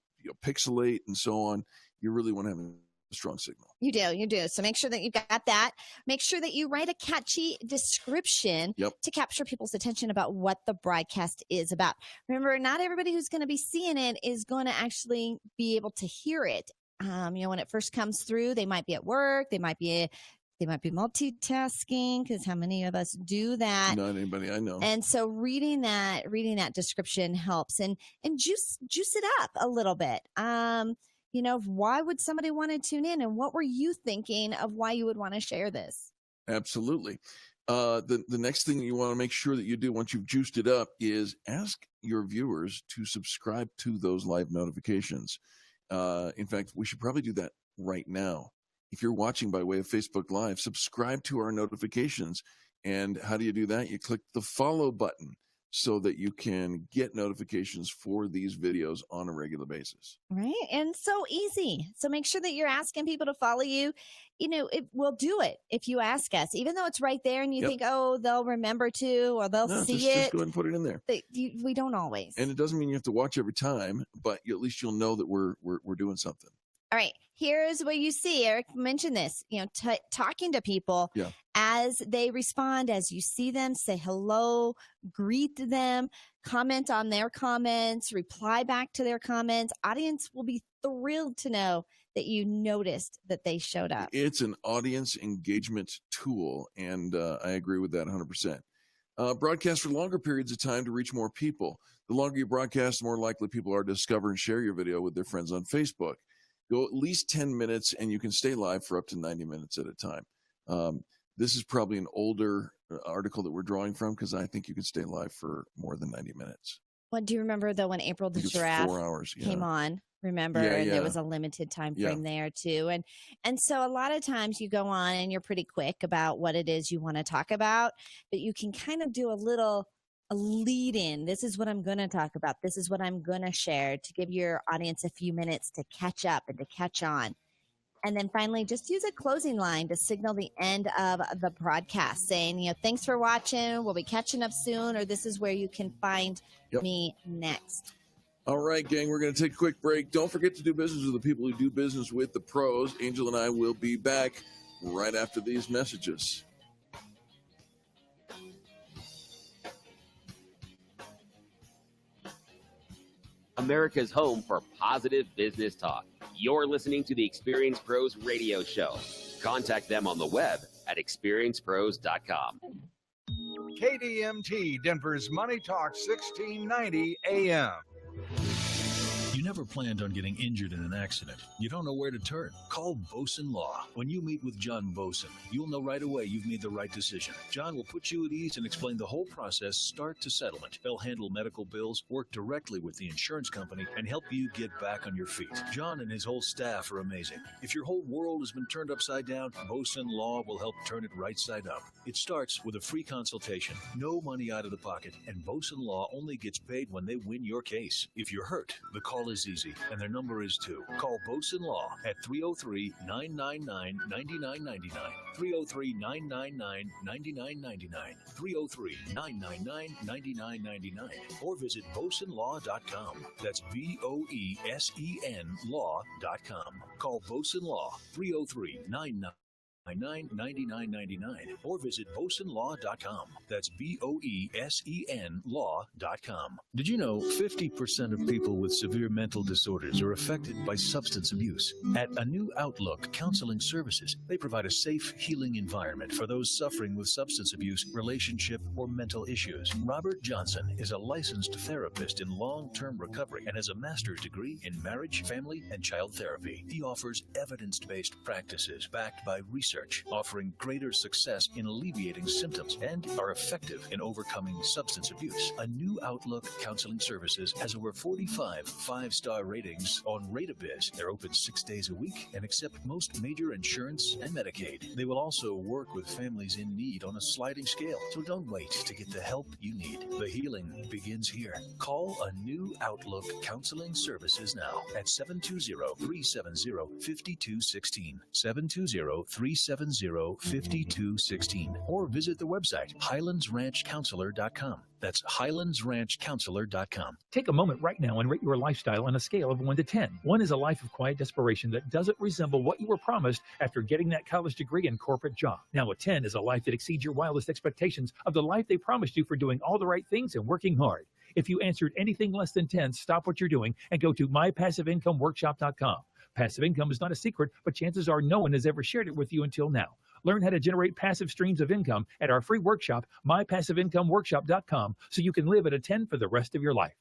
pixelate and so on. You really want to have a strong signal. You do. So make sure that you got that. Make sure that you write a catchy description to capture people's attention about what the broadcast is about. Remember, not everybody who's going to be seeing it is going to actually be able to hear it. When it first comes through, they might be at work. They might be multitasking, because how many of us do that? Not anybody I know. And so reading that description helps, and juice it up a little bit. Why would somebody want to tune in, and what were you thinking of why you would want to share this? Absolutely. The next thing you want to make sure that you do once you've juiced it up is ask your viewers to subscribe to those live notifications. In fact, we should probably do that right now. If you're watching by way of Facebook Live, subscribe to our notifications. And how do you do that? You click the follow button so that you can get notifications for these videos on a regular basis. Right. And so easy. So make sure that you're asking people to follow you. We'll do it if you ask us, even though it's right there and you think, oh, they'll remember to, or they'll see it. Just go ahead and put it in there. We don't always. And it doesn't mean you have to watch every time, but at least you'll know that we're doing something. All right, here's what you see. Eric mentioned this, talking to people as they respond, as you see them, say hello, greet them, comment on their comments, reply back to their comments. Audience will be thrilled to know that you noticed that they showed up. It's an audience engagement tool, and I agree with that 100%. Broadcast for longer periods of time to reach more people. The longer you broadcast, the more likely people are to discover and share your video with their friends on Facebook. Go at least 10 minutes, and you can stay live for up to 90 minutes at a time. This is probably an older article that we're drawing from, because I think you could stay live for more than 90 minutes. Well, do you remember, though, when April the Giraffe 4 hours, came on? Remember? And there was a limited time frame there, too. And so a lot of times you go on and you're pretty quick about what it is you want to talk about, but you can kind of do a lead in. This is what I'm going to talk about. This is what I'm going to share, to give your audience a few minutes to catch up and to catch on. And then finally, just use a closing line to signal the end of the broadcast, saying, thanks for watching. We'll be catching up soon, or this is where you can find me next. All right, gang, we're going to take a quick break. Don't forget to do business with the people who do business with the pros. Angel and I will be back right after these messages. America's home for positive business talk. You're listening to the Experience Pros radio show. Contact them on the web at experiencepros.com. KDMT, Denver's Money Talk 1690 AM. You never planned on getting injured in an accident. You don't know where to turn. Call Boson Law. When you meet with John Boson, you'll know right away you've made the right decision. John will put you at ease and explain the whole process start to settlement. They'll handle medical bills, work directly with the insurance company, and help you get back on your feet. John and his whole staff are amazing. If your whole world has been turned upside down, Boson Law will help turn it right side up. It starts with a free consultation, no money out of the pocket, and Boson Law only gets paid when they win your case. If you're hurt, the call is easy, and their number is too. Call Boson Law at 303-999-9999, 303-999-9999, 303-999-9999, or visit bosonlaw.com. That's BOESEN law.com. Call Boson Law, 303-999-9999, or visit bosonlaw.com. That's BOESEN law.com. Did you know 50% of people with severe mental disorders are affected by substance abuse? At A New Outlook Counseling Services, they provide a safe, healing environment for those suffering with substance abuse, relationship, or mental issues. Robert Johnson is a licensed therapist in long-term recovery and has a master's degree in marriage, family, and child therapy. He offers evidence-based practices backed by research, offering greater success in alleviating symptoms and are effective in overcoming substance abuse. A New Outlook Counseling Services has over 45 five-star ratings on Rate-A-Biz. They're open 6 days a week and accept most major insurance and Medicaid. They will also work with families in need on a sliding scale. So don't wait to get the help you need. The healing begins here. Call A New Outlook Counseling Services now at 720-370-5216. 720-370-5216. Or visit the website highlandsranchcounselor.com. That's highlandsranchcounselor.com. Take a moment right now and rate your lifestyle on a scale of 1 to 10. 1 is a life of quiet desperation that doesn't resemble what you were promised after getting that college degree and corporate job. Now a 10 is a life that exceeds your wildest expectations of the life they promised you for doing all the right things and working hard. If you answered anything less than 10, stop what you're doing and go to mypassiveincomeworkshop.com. Passive income is not a secret, but chances are no one has ever shared it with you until now. Learn how to generate passive streams of income at our free workshop, mypassiveincomeworkshop.com, so you can live at a 10 for the rest of your life.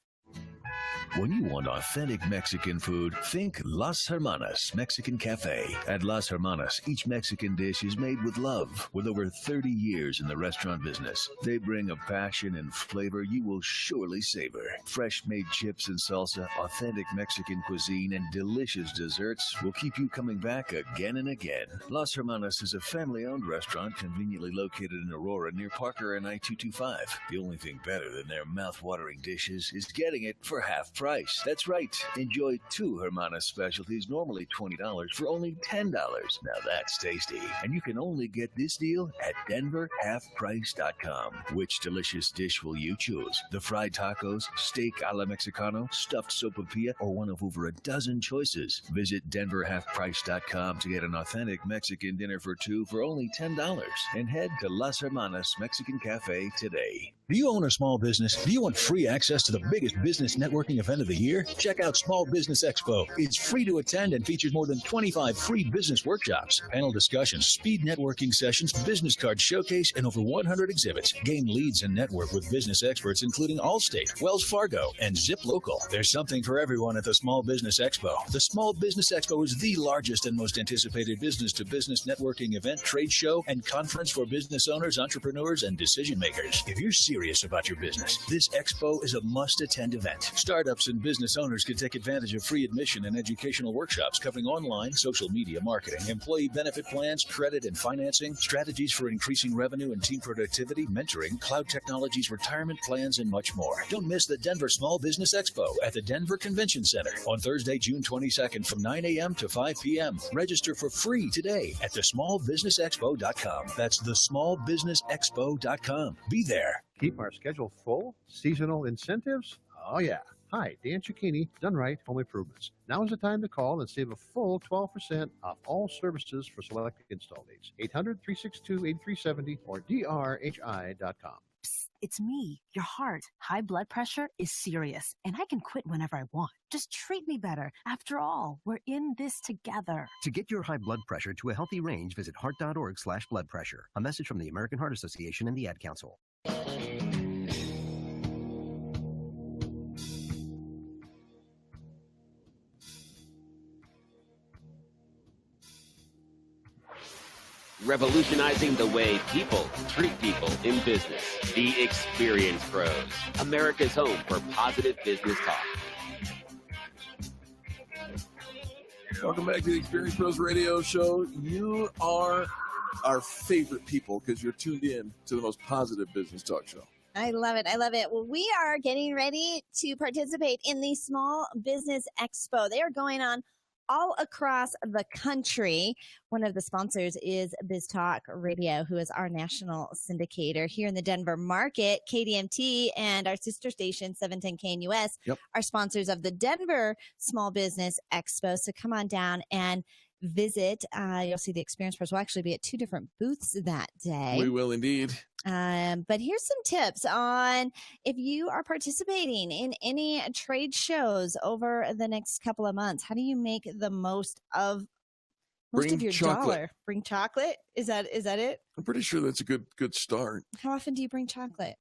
When you want authentic Mexican food, think Las Hermanas Mexican Cafe. At Las Hermanas, each Mexican dish is made with love. With over 30 years in the restaurant business, they bring a passion and flavor you will surely savor. Fresh-made chips and salsa, authentic Mexican cuisine, and delicious desserts will keep you coming back again and again. Las Hermanas is a family-owned restaurant conveniently located in Aurora near Parker and I-225. The only thing better than their mouth-watering dishes is getting it for half price. That's right. Enjoy 2 Hermanas specialties, normally $20, for only $10. Now that's tasty. And you can only get this deal at denverhalfprice.com. Which delicious dish will you choose? The fried tacos, steak a la Mexicano, stuffed sopapilla, or one of over a dozen choices? Visit denverhalfprice.com to get an authentic Mexican dinner for 2 for only $10. And head to Las Hermanas Mexican Cafe today. Do you own a small business? Do you want free access to the biggest business networking event of the year? Check out Small Business Expo. It's free to attend and features more than 25 free business workshops, panel discussions, speed networking sessions, business card showcase, and over 100 exhibits. Gain leads and network with business experts including Allstate, Wells Fargo, and Zip Local. There's something for everyone at the Small Business Expo. The Small Business Expo is the largest and most anticipated business-to-business networking event, trade show, and conference for business owners, entrepreneurs, and decision makers. If you're serious about your business, this expo is a must-attend event. Startups and business owners can take advantage of free admission and educational workshops covering online, social media marketing, employee benefit plans, credit and financing, strategies for increasing revenue and team productivity, mentoring, cloud technologies, retirement plans, and much more. Don't miss the Denver Small Business Expo at the Denver Convention Center on Thursday, June 22nd from 9 a.m. to 5 p.m. Register for free today at thesmallbusinessexpo.com. That's thesmallbusinessexpo.com. Be there. Keep our schedule full? Seasonal incentives? Oh, yeah. Hi, Dan Cicchini, Done Right Home Improvements. Now is the time to call and save a full 12% off all services for selected install dates. 800-362-8370 or drhi.com. It's me, your heart. High blood pressure is serious, and I can quit whenever I want. Just treat me better. After all, we're in this together. To get your high blood pressure to a healthy range, visit heart.org/blood pressure. A message from the American Heart Association and the Ad Council. Revolutionizing the way people treat people in business. The Experience Pros, America's home for positive business talk. Welcome back to the Experience Pros Radio Show. You are our favorite people because you're tuned in to the most positive business talk show. I love it. I love it. Well, we are getting ready to participate in the Small Business Expo. They are going on all across the country. One of the sponsors is BizTalk Radio, who is our national syndicator here in the Denver market. KDMT and our sister station, 710 KNUS, are sponsors of the Denver Small Business Expo. So come on down and visit. You'll see the Experience Pros will actually be at 2 different booths that day. We will indeed. But here's some tips on if you are participating in any trade shows over the next couple of months. How do you make the most of your dollar? Bring chocolate? Is that it? I'm pretty sure that's a good start. How often do you bring chocolate?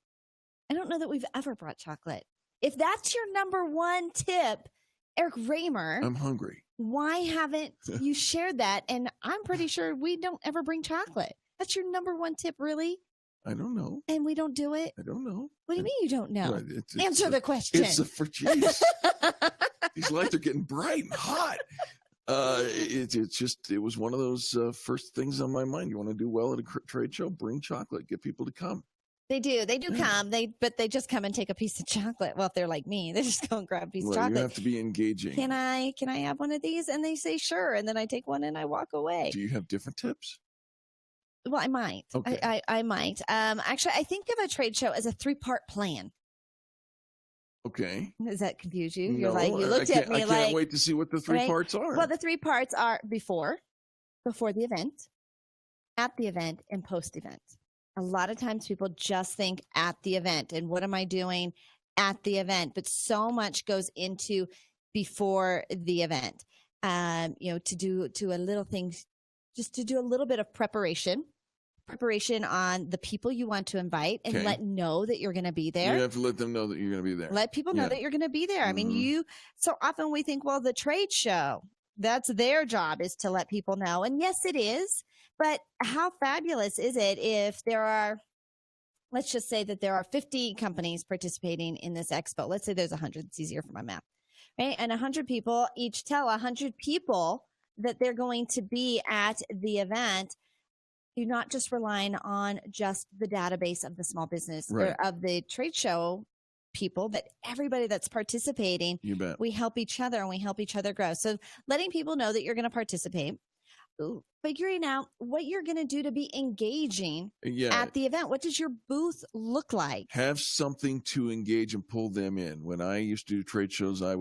I don't know that we've ever brought chocolate. If that's your number one tip, Eric Raymer, I'm hungry. Why haven't you shared that? And I'm pretty sure we don't ever bring chocolate. That's your number one tip, really? I don't know. And we don't do it? I don't know. What do you mean you don't know? Well, Answer the question. It's for jeez. These lights are getting bright and hot. It was one of those first things on my mind. You want to do well at a trade show? Bring chocolate. Get people to come. They do come. But they just come and take a piece of chocolate. Well, if they're like me, they just go and grab a piece of chocolate. You have to be engaging. Can I have one of these? And they say sure, and then I take one and I walk away. Do you have different tips? Well, I might. Okay. I might. Actually, I think of a trade show as a 3-part plan. Okay. Does that confuse you? You're No, like, you looked at me I like. can't wait to see what the 3 parts are. Well, the 3 parts are before the event, at the event, and post event. A lot of times people just think at the event and what am I doing at the event? But so much goes into before the event. To do a little things, just to do a little bit of preparation on the people you want to invite and let know that you're going to be there. You have to let them know that you're going to be there. Let people know that you're going to be there. I mean, so often we think, well, the trade show, that's their job is to let people know. And yes, it is. But how fabulous is it if there are, let's just say that there are 50 companies participating in this expo. Let's say there's 100. It's easier for my math, right? And 100 people each tell 100 people that they're going to be at the event. You're not just relying on just the database of the small business or of the trade show people, but everybody that's participating. You bet. We help each other and we help each other grow. So letting people know that you're going to participate, figuring out what you're going to do to be engaging at the event. What does your booth look like? Have something to engage and pull them in. When I used to do trade shows, I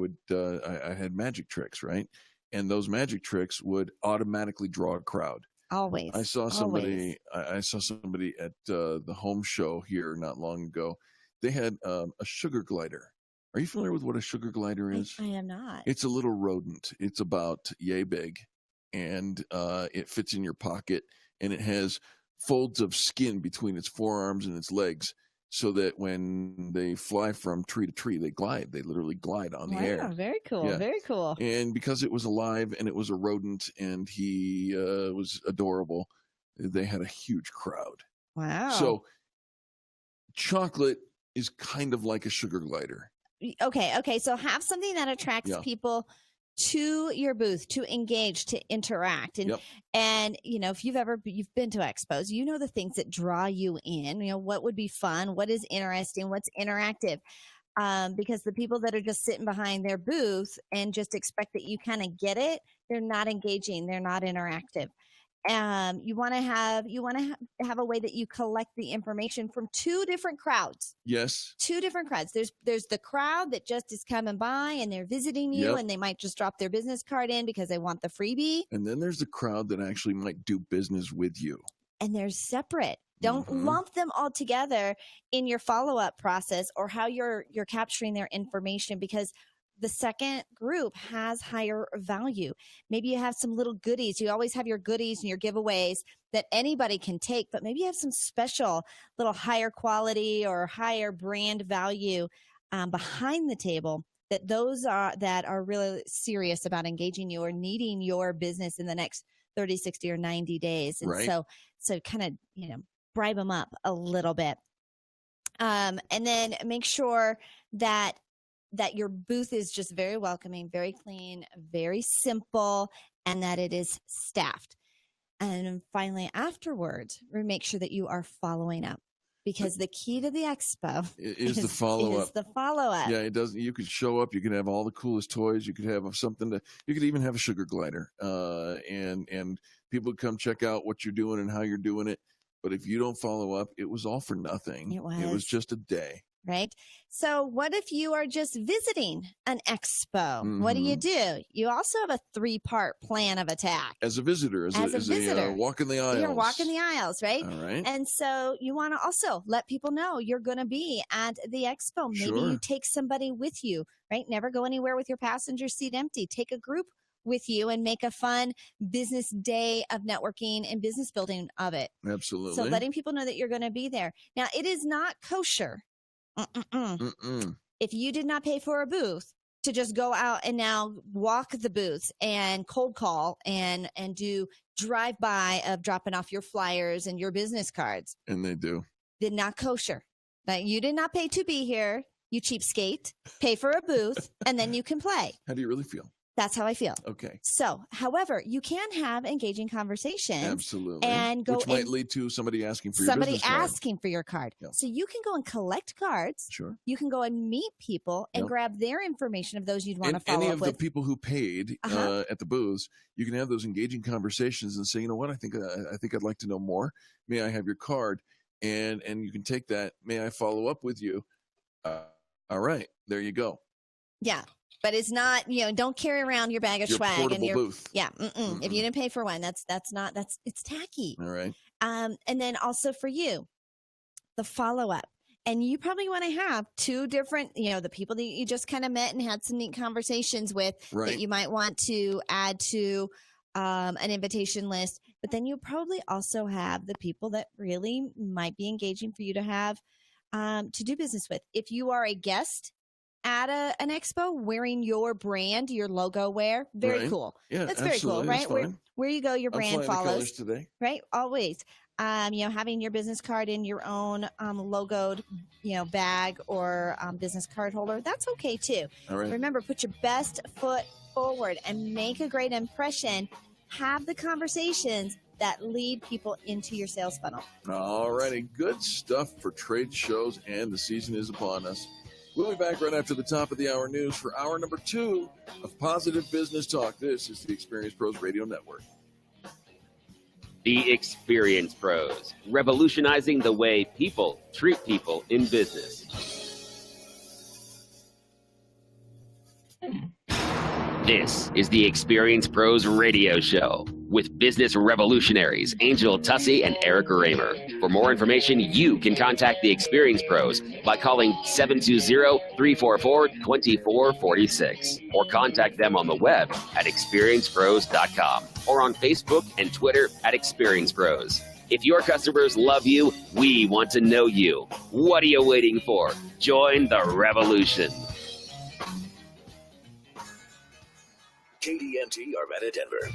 had magic tricks, right? And those magic tricks would automatically draw a crowd. Always. I saw somebody at the home show here not long ago. They had a sugar glider. Are you familiar with what a sugar glider is? I am not. It's a little rodent. It's about yay big, and it fits in your pocket, and it has folds of skin between its forearms and its legs, so that when they fly from tree to tree, they glide. They literally glide on the air. Very cool. Yeah. Very cool. And because it was alive and it was a rodent and he was adorable, they had a huge crowd. Wow. So chocolate is kind of like a sugar glider. Okay. So have something that attracts people to your booth, to engage, to interact. And if you've been to expos, the things that draw you in, what would be fun, what is interesting, what's interactive. Because the people that are just sitting behind their booth and just expect that you kind of get it, they're not engaging, they're not interactive. You want to have a way that you collect the information from 2 different crowds. Yes. 2 different crowds. There's the crowd that just is coming by and they're visiting you and they might just drop their business card in because they want the freebie. And then there's the crowd that actually might do business with you. And they're separate. Don't lump them all together in your follow-up process or how you're capturing their information, because the second group has higher value. Maybe you have some little goodies. You always have your goodies and your giveaways that anybody can take, but maybe you have some special little higher quality or higher brand value behind the table that are really serious about engaging you or needing your business in the next 30, 60, or 90 days. And so kind of, bribe them up a little bit. And then make sure that your booth is just very welcoming, very clean, very simple, and that it is staffed. And finally, afterwards, make sure that you are following up, because the key to the expo is the follow-up. Is the follow-up. Yeah, it doesn't. You could show up. You can have all the coolest toys. You could have something to. You could even have a sugar glider, and people come check out what you're doing and how you're doing it. But if you don't follow up, it was all for nothing. It was just a day. Right. So what if you are just visiting an expo? Mm-hmm. What do? You also have a 3-part plan of attack. As a visitor, as a visitor, walking the aisles. You're walking the aisles, right? All right. And so you want to also let people know you're going to be at the expo. Maybe you take somebody with you, right? Never go anywhere with your passenger seat empty. Take a group with you and make a fun business day of networking and business building of it. Absolutely. So letting people know that you're going to be there. Now, it is not kosher. If you did not pay for a booth to just go out and now walk the booths and cold call and do drive by of dropping off your flyers and your business cards. And they do. Did not kosher. Now, you did not pay to be here. You cheapskate. Pay for a booth and then you can play. How do you really feel? That's how I feel. Okay. So, however, you can have engaging conversations. Absolutely. And go which might lead to somebody asking for your business card. Somebody asking for your card. Yeah. So you can go and collect cards. Sure. You can go and meet people and grab their information of those you'd want to follow any up of with. the people who paid at the booths, you can have those engaging conversations and say, you know what, I think I'd like to know more. May I have your card? And you can take that. May I follow up with you? All right. There you go. Yeah. But it's not, don't carry around your bag of swag and your booth. Yeah. If you didn't pay for one, it's tacky. All right. And then also for you, the follow-up. And you probably want to have 2 different, the people that you just kind of met and had some neat conversations with that you might want to add to an invitation list. But then you probably also have the people that really might be engaging for you to have to do business with. If you are a guest at an expo wearing your brand, your logo wear, very cool. Yeah, that's very cool, right? Where you go, your brand follows. Today. Right, always. Having your business card in your own logoed, bag or business card holder, that's okay too. All right. Remember, put your best foot forward and make a great impression. Have the conversations that lead people into your sales funnel. All righty, good stuff for trade shows, and the season is upon us. We'll be back right after the top of the hour news for hour number 2 of Positive Business Talk. This is the Experience Pros Radio Network. The Experience Pros, revolutionizing the way people treat people in business. This is the Experience Pros Radio Show with business revolutionaries Angel Tussey and Eric Raymer. For more information, you can contact the Experience Pros by calling 720-344-2446 or contact them on the web at experiencepros.com or on Facebook and Twitter at Experience Pros. If your customers love you, we want to know you. What are you waiting for? Join the revolution. KDMT Arvada, Denver.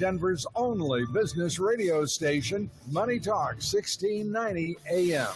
Denver's only business radio station, Money Talk 1690 AM.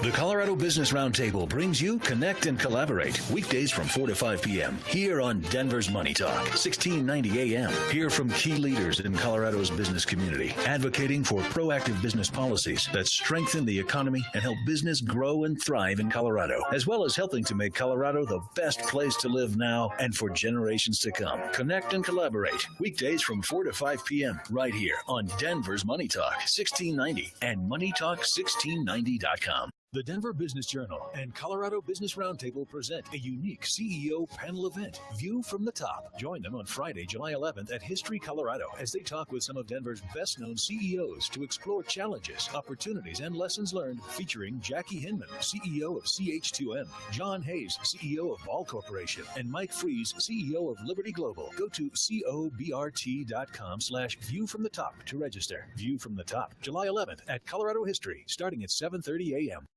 The Colorado Business Roundtable brings you Connect and Collaborate weekdays from 4 to 5 p.m. here on Denver's Money Talk, 1690 a.m. Hear from key leaders in Colorado's business community, advocating for proactive business policies that strengthen the economy and help business grow and thrive in Colorado, as well as helping to make Colorado the best place to live now and for generations to come. Connect and Collaborate weekdays from 4 to 5 p.m. right here on Denver's Money Talk, 1690 and MoneyTalk1690.com. The Denver Business Journal and Colorado Business Roundtable present a unique CEO panel event, View from the Top. Join them on Friday, July 11th at History, Colorado, as they talk with some of Denver's best-known CEOs to explore challenges, opportunities, and lessons learned, featuring Jackie Hinman, CEO of CH2M, John Hayes, CEO of Ball Corporation, and Mike Fries, CEO of Liberty Global. Go to cobrt.com/View from the Top to register. View from the Top, July 11th at Colorado History, starting at 7:30 a.m.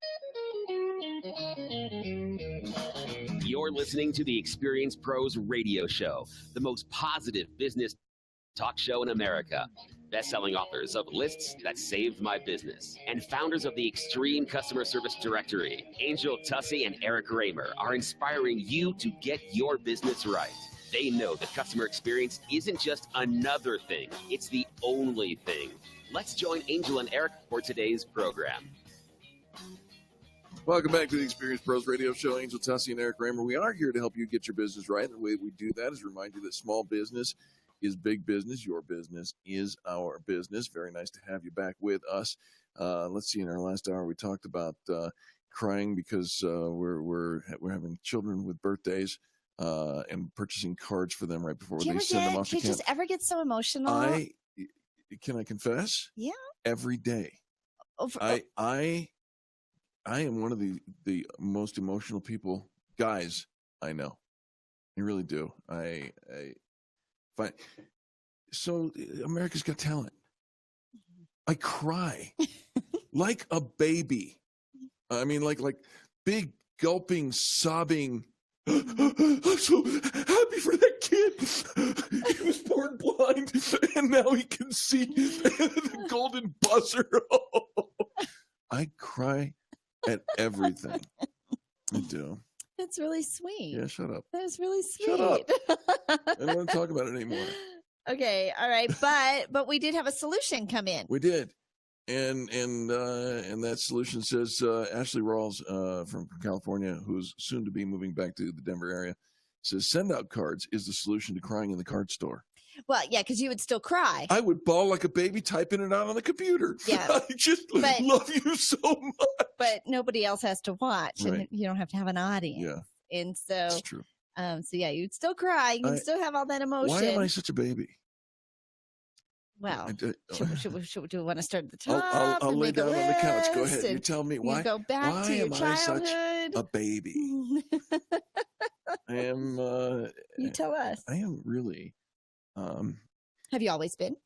You're listening to the Experience Pros Radio Show, the most positive business talk show in America. Best-selling authors of Lists That Saved My Business and founders of the Extreme Customer Service Directory, Angel Tussey and Eric Raymer, are inspiring you to get your business right. They know that customer experience isn't just another thing, it's the only thing. Let's join Angel and Eric for today's program. Welcome back to the Experience Pros Radio Show. Angel Tussey and Eric Raymer. We are here to help you get your business right. The way we do that is remind you that small business is big business. Your business is our business. Very nice to have you back with us. Let's see. In our last hour, we talked about crying because we're having children with birthdays and purchasing cards for them right before they send them off to camp. Kids just ever get so emotional? Can I confess? Yeah. Every day. I am one of the most emotional guys I know. I really do. I find so America's Got Talent. I cry like a baby. I mean, like big gulping, sobbing. I'm so happy for that kid. He was born blind, and now he can see the golden buzzer. I cry at everything. I do. That's really sweet. Yeah, shut up. That was really sweet. Shut up. I don't want to talk about it anymore. Okay, all right, but we did have a solution come in. We did, and that solution says Ashley Rawls from California, who's soon to be moving back to the Denver area, says send out cards is the solution to crying in the card store. Well, yeah, because you would still cry. I would bawl like a baby typing it out on the computer. Yeah. I just love you so much. But nobody else has to watch, Right. and you don't have to have an audience. Yeah. And so, That's true. So yeah, you'd still cry. You can still have all that emotion. Why am I such a baby? Well, should we want to start at the I'll top? lay and make a down on the couch. Go list, ahead. You and tell me you why. go back why to your am I childhood. such a baby? I am. You tell us. I am really. Have you always been?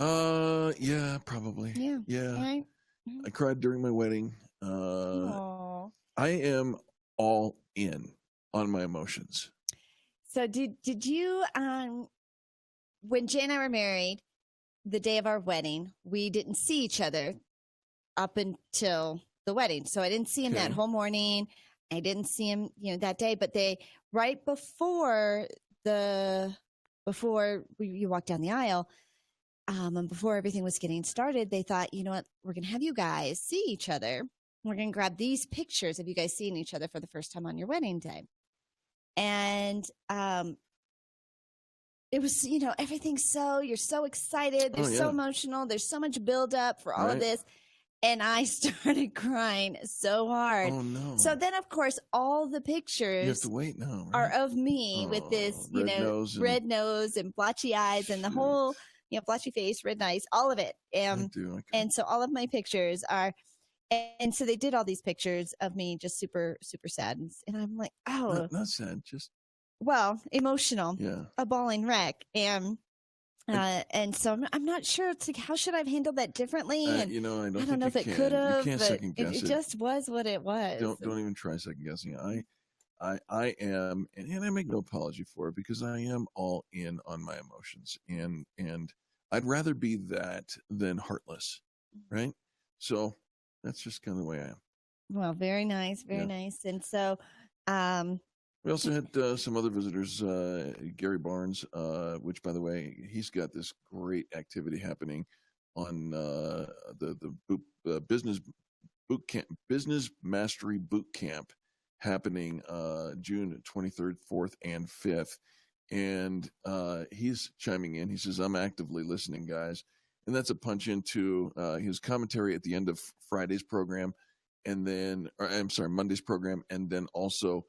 Yeah, probably. Yeah. Right. I cried during my wedding. I am all in on my emotions. So did you when Jay and I were married, the day of our wedding, we didn't see each other up until the wedding. So I didn't see him that whole morning. I didn't see him, that day, but right before you walked down the aisle, and before everything was getting started, they thought, you know what, we're going to have you guys see each other. We're going to grab these pictures of you guys seeing each other for the first time on your wedding day. And it was, everything's you're so excited. There's so emotional. There's so much buildup for all of this. And I started crying so hard. Oh, no. So then, of course, all the pictures You have to wait now, right? are of me with this, red nose and blotchy eyes and the whole, blotchy face, red eyes, all of it. And so all of my pictures are, and so they did all these pictures of me just super, super sad. And I'm like, oh. Not sad, just. Well, emotional. Yeah. A bawling wreck. And so I'm not sure. It's like, how should I have handled that differently? And I don't know if it could have. You can't second guess it just was what it was. Don't even try second guessing. I am, and I make no apology for it because I am all in on my emotions, and I'd rather be that than heartless, right? So That's just kind of the way I am. Well, very nice. Very nice. And so, we also had some other visitors, Gary Barnes, which, by the way, he's got this great activity happening on the business boot camp, Business Mastery Boot Camp, happening June 23rd, 4th, and 5th. And he's chiming in. He says, "I'm actively listening, guys." And that's a punch into his commentary at the end of Friday's program, and then, Monday's program, and then also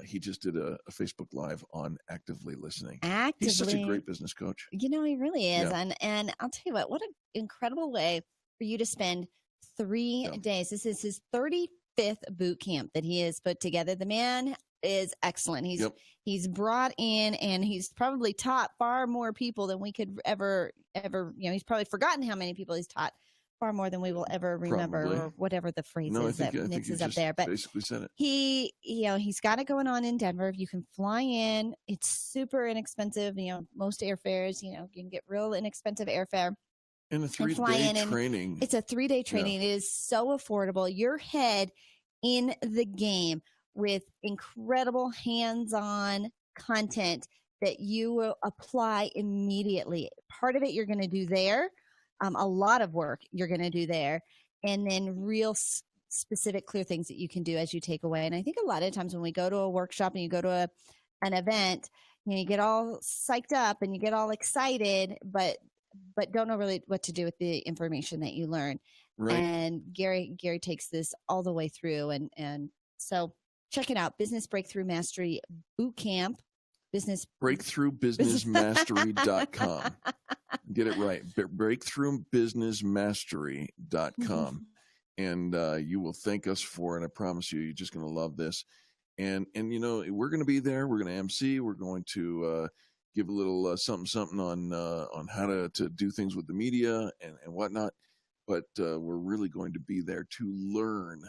he just did a Facebook Live on actively listening. He's such a great business coach. You know, he really is. Yeah. And I'll tell you what an incredible way for you to spend 3 days. This is his 35th boot camp that he has put together. The man is excellent. He's brought in, and he's probably taught far more people than we could ever, he's probably forgotten how many people he's taught, far more than we will ever remember, Probably. or whatever the phrase No, is I think mixes you up just there. But basically said it. he's got it going on in Denver. You can fly in. It's super inexpensive. Most airfares, you can get real inexpensive airfare. And a fly 3-day in, and training. It's a 3-day training. It is so affordable. Your head in the game with incredible hands-on content that you will apply immediately. Part of it you're going to do there. A lot of work you're going to do there. And then real specific, clear things that you can do as you take away. And I think a lot of times when we go to a workshop and you go to an event, you get all psyched up and you get all excited, but don't know really what to do with the information that you learn. Right. And Gary takes this all the way through. And so check it out. Business Breakthrough Mastery Boot Camp. BreakthroughBusinessMastery.com. Get it right. BreakthroughBusinessMastery.com. And you will thank us for it. I promise you're just going to love this. And we're going to be there. We're going to MC. We're going to give a little something on how to do things with the media and whatnot. But we're really going to be there to learn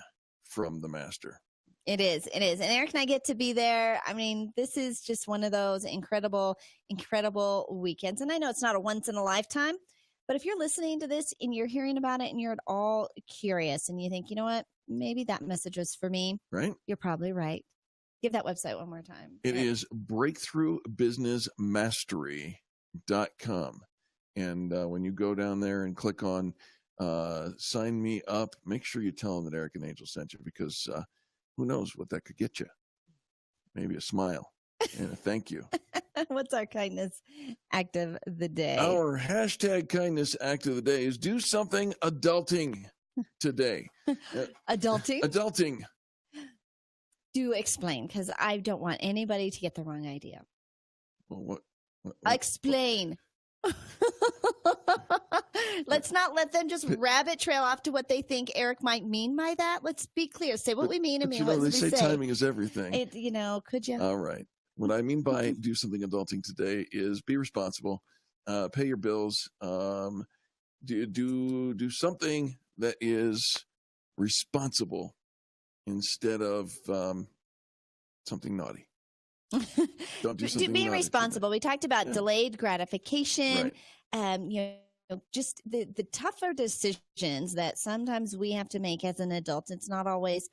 from the master. It is. And Eric and I get to be there. I mean, this is just one of those incredible, incredible weekends. And I know it's not a once in a lifetime, but if you're listening to this and you're hearing about it and you're at all curious and you think, you know what, maybe that message was for me. Right. You're probably right. Give that website one more time. It is BreakthroughBusinessMastery.com. And when you go down there and click on sign me up, make sure you tell them that Eric and Angel sent you, because who knows what that could get you? Maybe a smile and a thank you. What's our kindness act of the day? Our hashtag kindness act of the day is do something adulting today. Adulting? Adulting. Do explain, because I don't want anybody to get the wrong idea. Well, Explain. Let's not let them just rabbit trail off to what they think Eric might mean by that. Let's be clear. Say what we mean and mean what we say. They say timing is everything. Could you? All right. What I mean by do something adulting today is be responsible, pay your bills, do something that is responsible instead of something naughty. Don't do something being naughty responsible. We talked about delayed gratification. Right. Just the tougher decisions that sometimes we have to make as an adult. It's not always,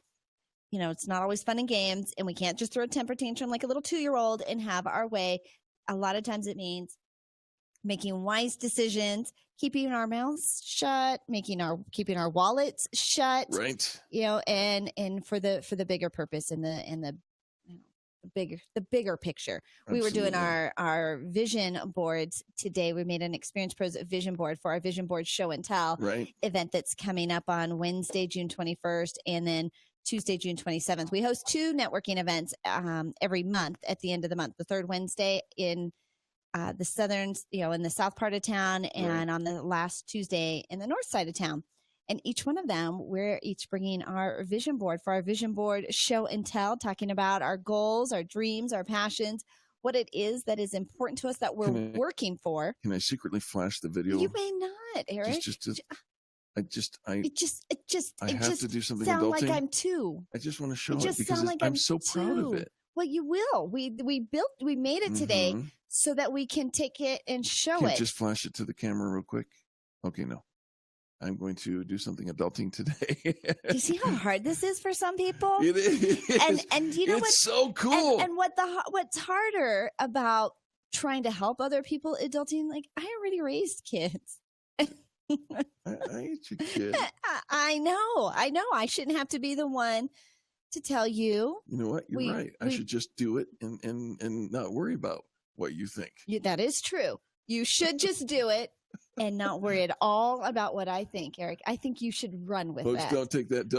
it's not always fun and games, and we can't just throw a temper tantrum like a little 2-year-old and have our way. A lot of times it means making wise decisions, keeping our mouths shut, keeping our wallets shut. Right. And for the bigger purpose and the bigger picture. Absolutely. We were doing our vision boards today. We made an Experience Pros vision board for our Vision Board Show and Tell event that's coming up on Wednesday, June 21st, and then Tuesday, June 27th. We host 2 networking events every month at the end of the month. The third Wednesday in the southern, in the south part of town, and on the last Tuesday in the north side of town. And each one of them, we're each bringing our vision board for our Vision Board Show and Tell, talking about our goals, our dreams, our passions, what it is that is important to us that we're working for. Can I secretly flash the video? You may not, Eric. I have to do something adulting. Sound like I'm 2. I just want to show it because like I'm so proud of it. Well, you will. We made it today so that we can take it and show Can it. Just flash it to the camera real quick. Okay, no. I'm going to do something adulting today. Do you see how hard this is for some people? It is. And you know it's so cool. And what's harder about trying to help other people adulting? Like, I already raised kids. I ain't your kid. I know. I shouldn't have to be the one to tell you. You know what? You're right. I should just do it and not worry about what you think. That is true. You should just do it and not worry at all about what I think, Eric. I think you should run with Folks, that. don't take that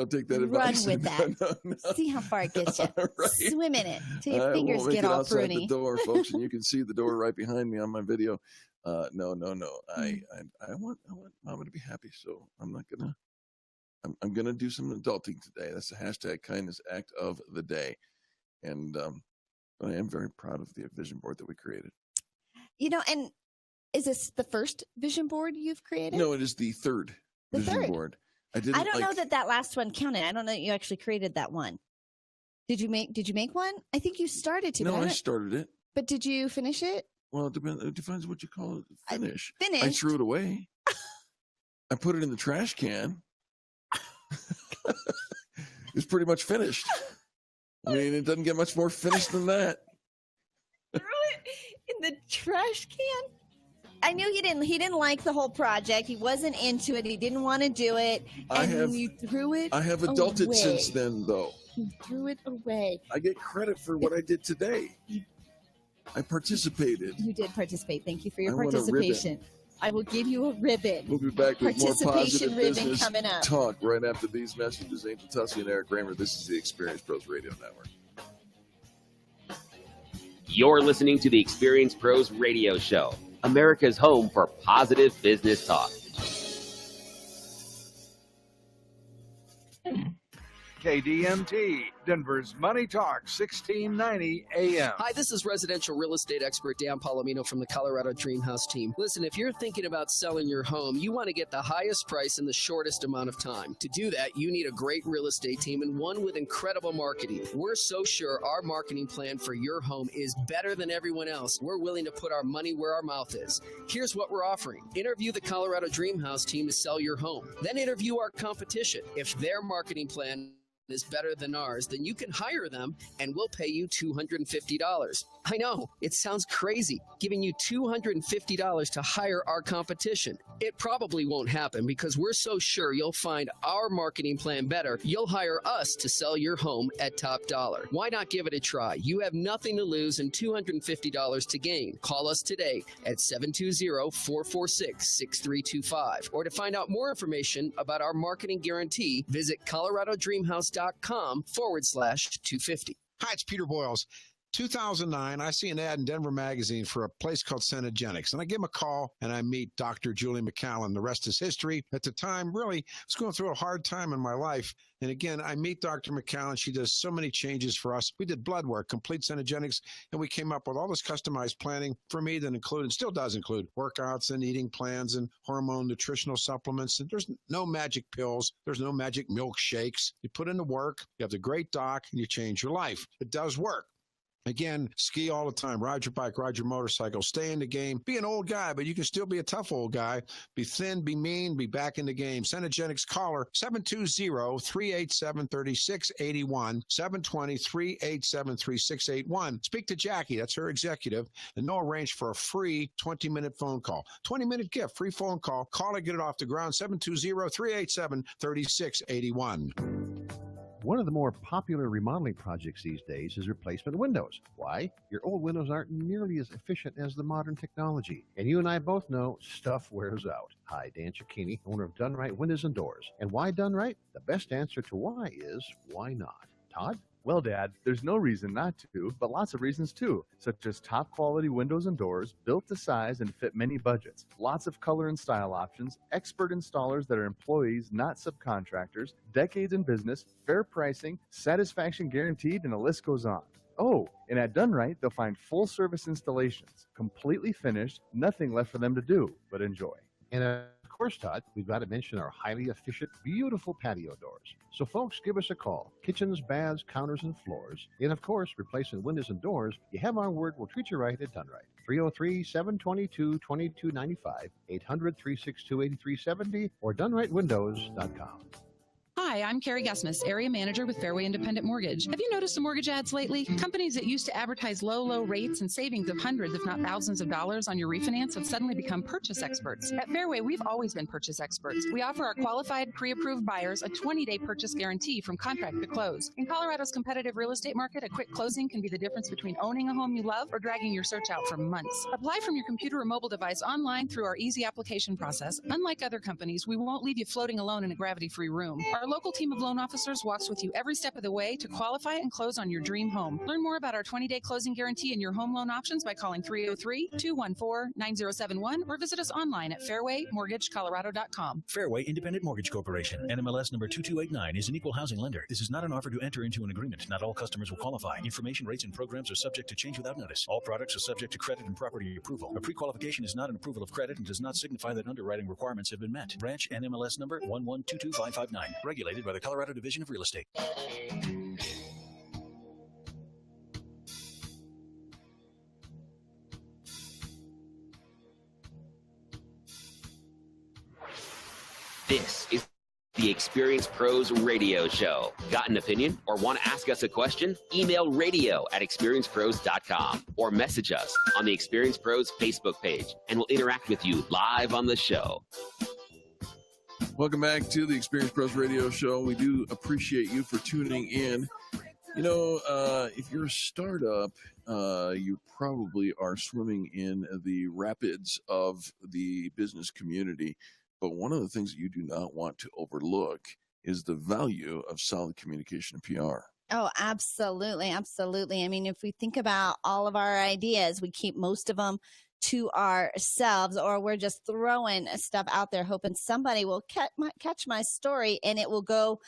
advice. Run with that. No. See how far it gets you. Right. Swim in it till your fingers won't make get it all outside pruny. the door, folks, and you can see the door right behind me on my video. No. I want Mama to be happy, so I'm gonna do some adulting today. That's the hashtag kindness act of the day, and I am very proud of the vision board that we created. And is this the first vision board you've created? No, it is the third vision board. I don't know that last one counted. I don't know that you actually created that one. Did you make one? I think you started to. No, I started it. But did you finish it? Well, it depends what you call it. Finish. Finished. I threw it away. I put it in the trash can. It's pretty much finished. I mean, it doesn't get much more finished than that. Threw it in the trash can? I knew he didn't like the whole project. He wasn't into it. He didn't want to do it. And you threw it I have adulted away. since then, though. You threw it away. I get credit for what I did today. I participated. You did participate. Thank you for your I want a participation. I will give you a ribbon. We'll be back with more positive ribbon business coming up. talk right after these messages. Angel Tussey and Eric Kramer. This is the Experience Pros Radio Network. You're listening to the Experience Pros Radio Show, America's home for positive business talk. KDMT, Denver's Money Talk, 1690 AM. Hi, this is residential real estate expert Dan Palomino from the Colorado Dream House team. Listen, if you're thinking about selling your home, you want to get the highest price in the shortest amount of time. To do that, you need a great real estate team and one with incredible marketing. We're so sure our marketing plan for your home is better than everyone else. We're willing to put our money where our mouth is. Here's what we're offering. Interview the Colorado Dream House team to sell your home. Then interview our competition. If their marketing plan is better than ours, then you can hire them and we'll pay you $250. I know, it sounds crazy, giving you $250 to hire our competition. It probably won't happen because we're so sure you'll find our marketing plan better, you'll hire us to sell your home at top dollar. Why not give it a try? You have nothing to lose and $250 to gain. Call us today at 720-446-6325. Or to find out more information about our marketing guarantee, visit coloradodreamhouse.com/250. Hi, it's Peter Boyles. 2009, I see an ad in Denver Magazine for a place called Cenegenics, and I give him a call, and I meet Dr. Julie McCallan. The rest is history. At the time, really, I was going through a hard time in my life, and again, I meet Dr. McCallan. She does so many changes for us. We did blood work, complete Cenegenics, and we came up with all this customized planning for me that included, still does include, workouts and eating plans and hormone nutritional supplements. And there's no magic pills. There's no magic milkshakes. You put in the work, you have the great doc, and you change your life. It does work. Again, ski all the time, ride your bike, ride your motorcycle, stay in the game. Be an old guy, but you can still be a tough old guy. Be thin, be mean, be back in the game. Cenegenics caller 720-387-3681, 720-387-3681. Speak to Jackie, that's her executive, and they'll arrange for a free 20-minute phone call. 20-minute gift, free phone call. Call it, get it off the ground, 720-387-3681. One of the more popular remodeling projects these days is replacement windows. Why? Your old windows aren't nearly as efficient as the modern technology. And you and I both know stuff wears out. Hi, Dan Cicchini, owner of Done Right Windows and Doors. And why Done Right? The best answer to why is, why not? Todd? Well, Dad, there's no reason not to, but lots of reasons too, such as top quality windows and doors built to size and fit many budgets, lots of color and style options, expert installers that are employees, not subcontractors, decades in business, fair pricing, satisfaction guaranteed, and the list goes on. Oh, and at Done Right, they'll find full service installations, completely finished, nothing left for them to do but enjoy. And of course, Todd, we've got to mention our highly efficient, beautiful patio doors. So, folks, give us a call. Kitchens, baths, counters, and floors. And, of course, replacing windows and doors. You have our word. We'll treat you right at Done Right. 303-722-2295, 800-362-8370, or DoneRightWindows.com. Hi, I'm Carrie Gusmus, Area Manager with Fairway Independent Mortgage. Have you noticed the mortgage ads lately? Companies that used to advertise low rates and savings of hundreds, if not thousands of dollars on your refinance have suddenly become purchase experts. At Fairway, we've always been purchase experts. We offer our qualified, pre-approved buyers a 20-day purchase guarantee from contract to close. In Colorado's competitive real estate market, a quick closing can be the difference between owning a home you love or dragging your search out for months. Apply from your computer or mobile device online through our easy application process. Unlike other companies, we won't leave you floating alone in a gravity-free room. Our local team of loan officers walks with you every step of the way to qualify and close on your dream home. Learn more about our 20-day closing guarantee and your home loan options by calling 303-214-9071 or visit us online at fairwaymortgagecolorado.com. Fairway Independent Mortgage Corporation, NMLS number 2289, is an equal housing lender. This is not an offer to enter into an agreement. Not all customers will qualify. Information, rates, and programs are subject to change without notice. All products are subject to credit and property approval. A pre-qualification is not an approval of credit and does not signify that underwriting requirements have been met. Branch NMLS number 1122559. Regulated by the Colorado Division of Real Estate. This is the Experience Pros Radio Show. Got an opinion or want to ask us a question? Email radio@experiencepros.com or message us on the Experience Pros Facebook page, and we'll interact with you live on the show. Welcome back to the Experience Pros Radio Show. We do appreciate you for tuning in. You know, if you're a startup, you probably are swimming in the rapids of the business community. But one of the things that you do not want to overlook is the value of solid communication and PR. Oh, absolutely. Absolutely. I mean, if we think about all of our ideas, we keep most of them to ourselves, or we're just throwing stuff out there hoping somebody will catch my story and it will go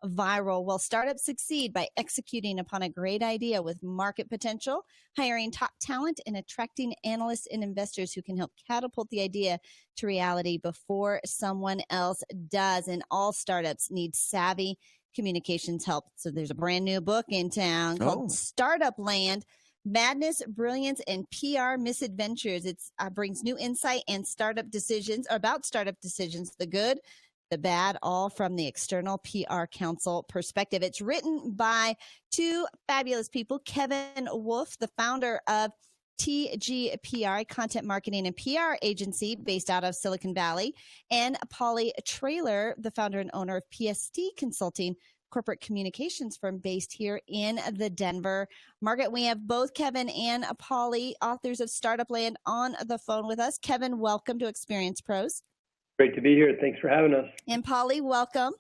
viral. Well, startups succeed by executing upon a great idea with market potential, hiring top talent, and attracting analysts and investors who can help catapult the idea to reality before someone else does. And all startups need savvy communications help. So there's a brand new book in town called Startup Land: Madness, Brilliance, and PR Misadventures. It brings new insight and startup decisions, the good, the bad, all from the external PR council perspective. It's written by two fabulous people, Kevin Wolf, the founder of TGPR, content marketing and PR agency based out of Silicon Valley, and Polly Traylor, the founder and owner of PST Consulting, corporate communications firm based here in the Denver market. We have both Kevin and Polly, authors of Startup Land, on the phone with us. Kevin, welcome to Experience Pros. Great to be here. Thanks for having us. And Polly, welcome.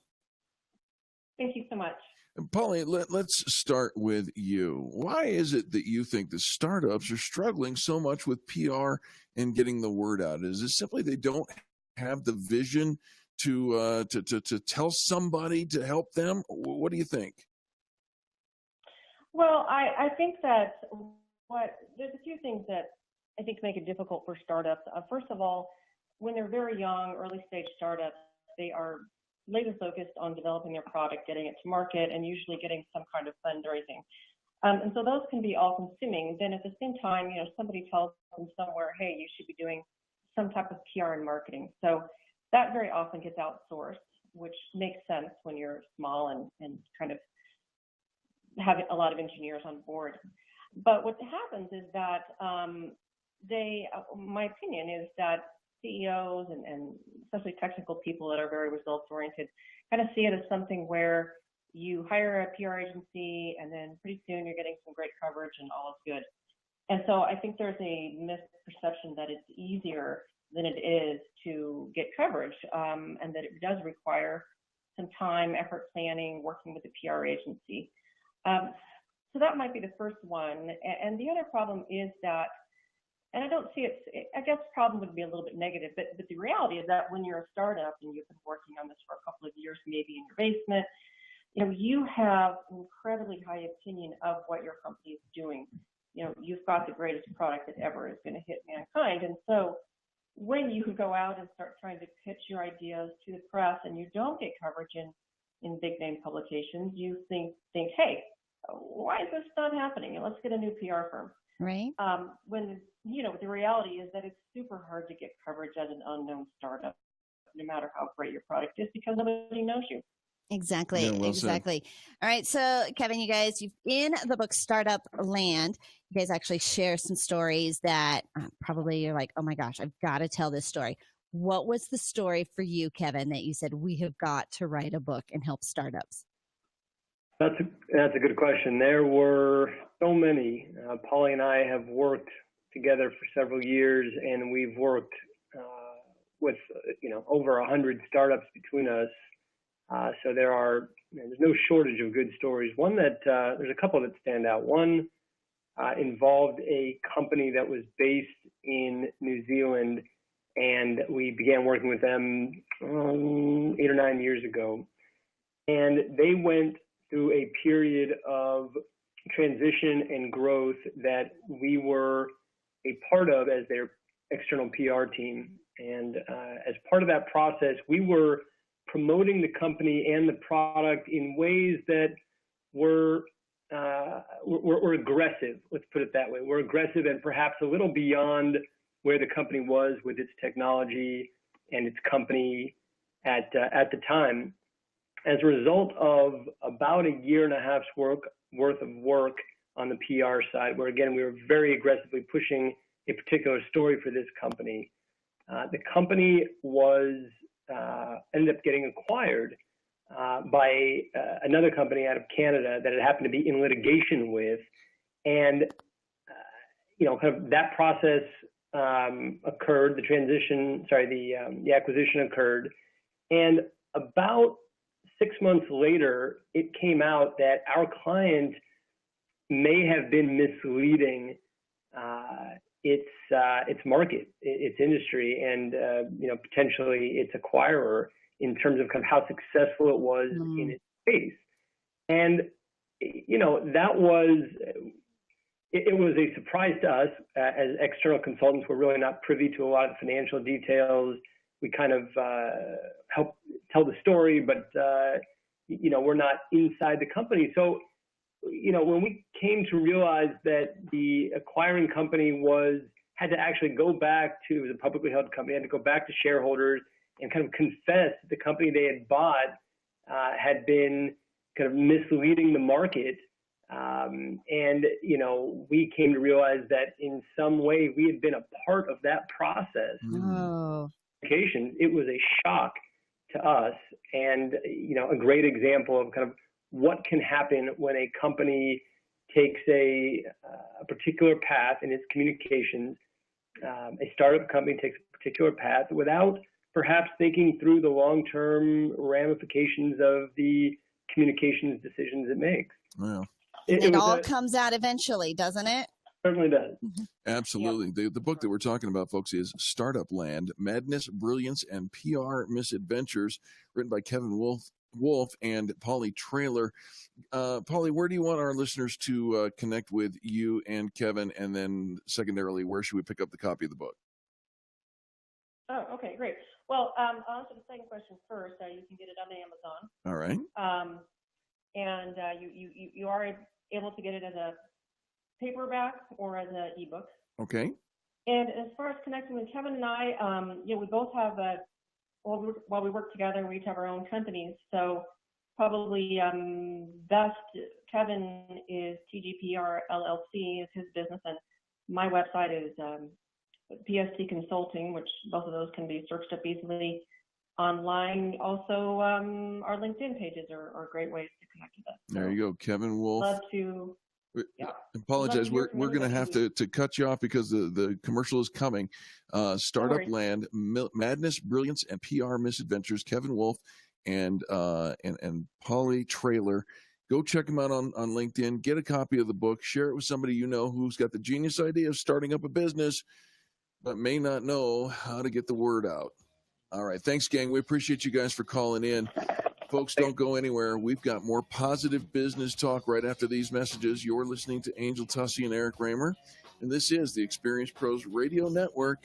Thank you so much. And Polly, let's start with you. Why is it that you think the startups are struggling so much with PR and getting the word out? Is it simply they don't have the vision to tell somebody to help them? What do you think? Well, I think that there's a few things that I think make it difficult for startups. First of all, when they're very young, early stage startups, they are laser focused on developing their product, getting it to market, and usually getting some kind of fundraising. And so those can be all consuming. Then at the same time, somebody tells them somewhere, hey, you should be doing some type of PR and marketing. So that very often gets outsourced, which makes sense when you're small and kind of have a lot of engineers on board. But what happens is that my opinion is that CEOs and especially technical people that are very results oriented kind of see it as something where you hire a PR agency and then pretty soon you're getting some great coverage and all is good. And so I think there's a misperception that it's easier than it is to get coverage, and that it does require some time, effort, planning, working with a PR agency. So that might be the first one. And the other problem is that, and I don't see it, I guess problem would be a little bit negative, but the reality is that when you're a startup and you've been working on this for a couple of years, maybe in your basement, you have an incredibly high opinion of what your company is doing. You've got the greatest product that ever is going to hit mankind. And so when you go out and start trying to pitch your ideas to the press and you don't get coverage in big name publications, you think, hey, why is this not happening? And let's get a new PR firm. Right. When, the reality is that it's super hard to get coverage as an unknown startup, no matter how great your product is, because nobody knows you. Exactly. Yeah, well exactly. All right. So, Kevin, you guys, in the book Startup Land, you guys actually share some stories that probably you're like, oh my gosh, I've got to tell this story. What was the story for you, Kevin, that you said we have got to write a book and help startups? That's a good question. There were so many. Polly and I have worked together for several years, and we've worked with over 100 startups between us. So there's no shortage of good stories. One that there's a couple that stand out. One involved a company that was based in New Zealand, and we began working with them 8 or 9 years ago. And they went through a period of transition and growth that we were a part of as their external PR team. And as part of that process, we were promoting the company and the product in ways that were aggressive. Let's put it that way. We're aggressive and perhaps a little beyond where the company was with its technology and its company at the time. As a result of about a year and a half's worth of work on the PR side, where again we were very aggressively pushing a particular story for this company, the company was ended up getting acquired by another company out of Canada that it happened to be in litigation with, and kind of that process occurred. The acquisition occurred, and about 6 months later, it came out that our client may have been misleading its market, its industry, and potentially its acquirer in terms of kind of how successful it was in its space. And that was it was a surprise to us as external consultants. We're really not privy to a lot of the financial details. We kind of help tell the story, but we're not inside the company. So when we came to realize that the acquiring company had to actually go back to, it was a publicly held company, had to go back to shareholders and kind of confess that the company they had bought had been kind of misleading the market. We came to realize that in some way we had been a part of that process. Oh. It was a shock to us, and a great example of kind of what can happen when a company takes a particular path in its communications. A startup company takes a particular path without perhaps thinking through the long-term ramifications of the communications decisions it makes. Well, it all comes out eventually, doesn't it? Certainly does. Absolutely. Yep. The book that we're talking about, folks, is Startup Land, Madness, Brilliance, and PR Misadventures, written by Kevin Wolf and Polly Traylor. Polly, where do you want our listeners to connect with you and Kevin? And then secondarily, where should we pick up the copy of the book? Oh, okay, great. Well, I'll answer the second question first. You can get it on Amazon. All right. And you are able to get it as a paperback or as an ebook. Okay. And as far as connecting with Kevin and I, we both have while we work together, we each have our own companies. So probably best, Kevin is TGPR LLC is his business, and my website is PST Consulting, which both of those can be searched up easily online. Also, our LinkedIn pages are great ways to connect with us. There you go, Kevin Wolf. Love to. Yeah. Apologize. We're going to have to cut you off because the commercial is coming. Startup Land, Madness, Brilliance, and PR Misadventures. Kevin Wolf and Polly Traylor. Go check them out on LinkedIn. Get a copy of the book. Share it with somebody you know who's got the genius idea of starting up a business, but may not know how to get the word out. All right. Thanks, gang. We appreciate you guys for calling in. Folks, don't go anywhere. We've got more positive business talk right after these messages. You're listening to Angel Tussey and Eric Raymer, and this is the Experience Pros Radio Network.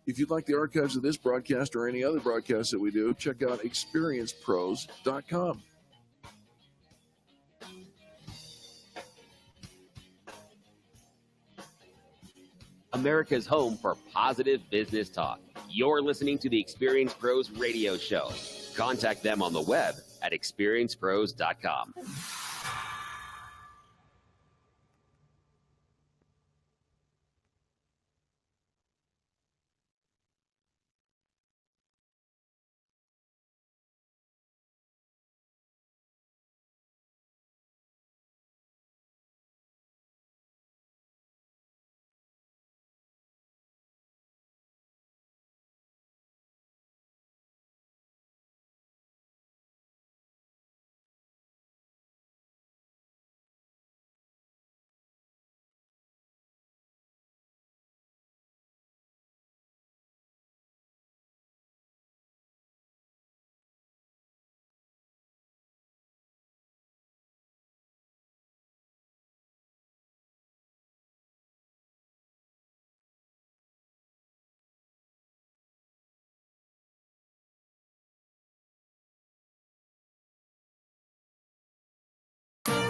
If you'd like the archives of this broadcast or any other broadcast that we do, check out experiencepros.com. America's home for positive business talk. You're listening to the Experience Pros radio show. Contact them on the web at experiencepros.com.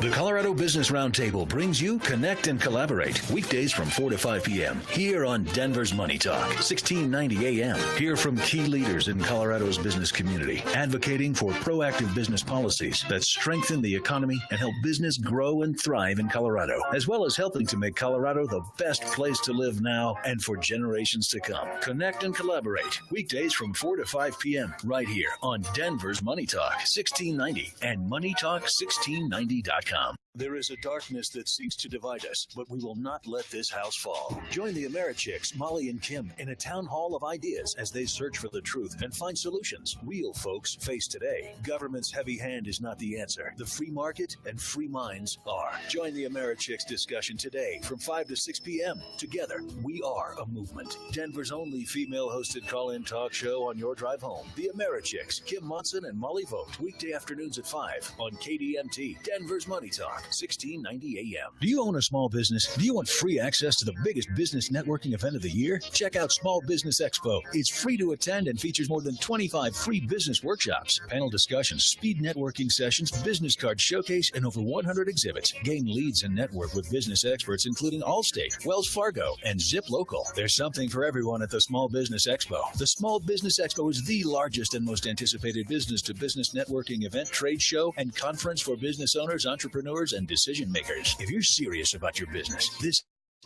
The Colorado Business Roundtable brings you Connect and Collaborate weekdays from 4 to 5 p.m. here on Denver's Money Talk, 1690 a.m. Hear from key leaders in Colorado's business community, advocating for proactive business policies that strengthen the economy and help business grow and thrive in Colorado, as well as helping to make Colorado the best place to live now and for generations to come. Connect and Collaborate weekdays from 4 to 5 p.m. right here on Denver's Money Talk, 1690 and MoneyTalk1690.com. There is a darkness that seeks to divide us, but we will not let this house fall. Join the Americhicks, Molly and Kim, in a town hall of ideas as they search for the truth and find solutions real folks face today. Government's heavy hand is not the answer. The free market and free minds are. Join the Americhicks discussion today from 5 to 6 p.m. Together, we are a movement. Denver's only female-hosted call-in talk show on your drive home. The Americhicks, Kim Monson and Molly Vogt, weekday afternoons at 5 on KDMT, Denver's Money Talk, 1690 a.m. Do you own a small business? Do you want free access to the biggest business networking event of the year? Check out Small Business Expo. It's free to attend and features more than 25 free business workshops, panel discussions, speed networking sessions, business card showcase, and over 100 exhibits. Gain leads and network with business experts including Allstate, Wells Fargo, and Zip Local. There's something for everyone at the Small Business Expo. The Small Business Expo is the largest and most anticipated business-to-business networking event, trade show, and conference for business owners, entrepreneurs, and decision makers. If you're serious about your business, this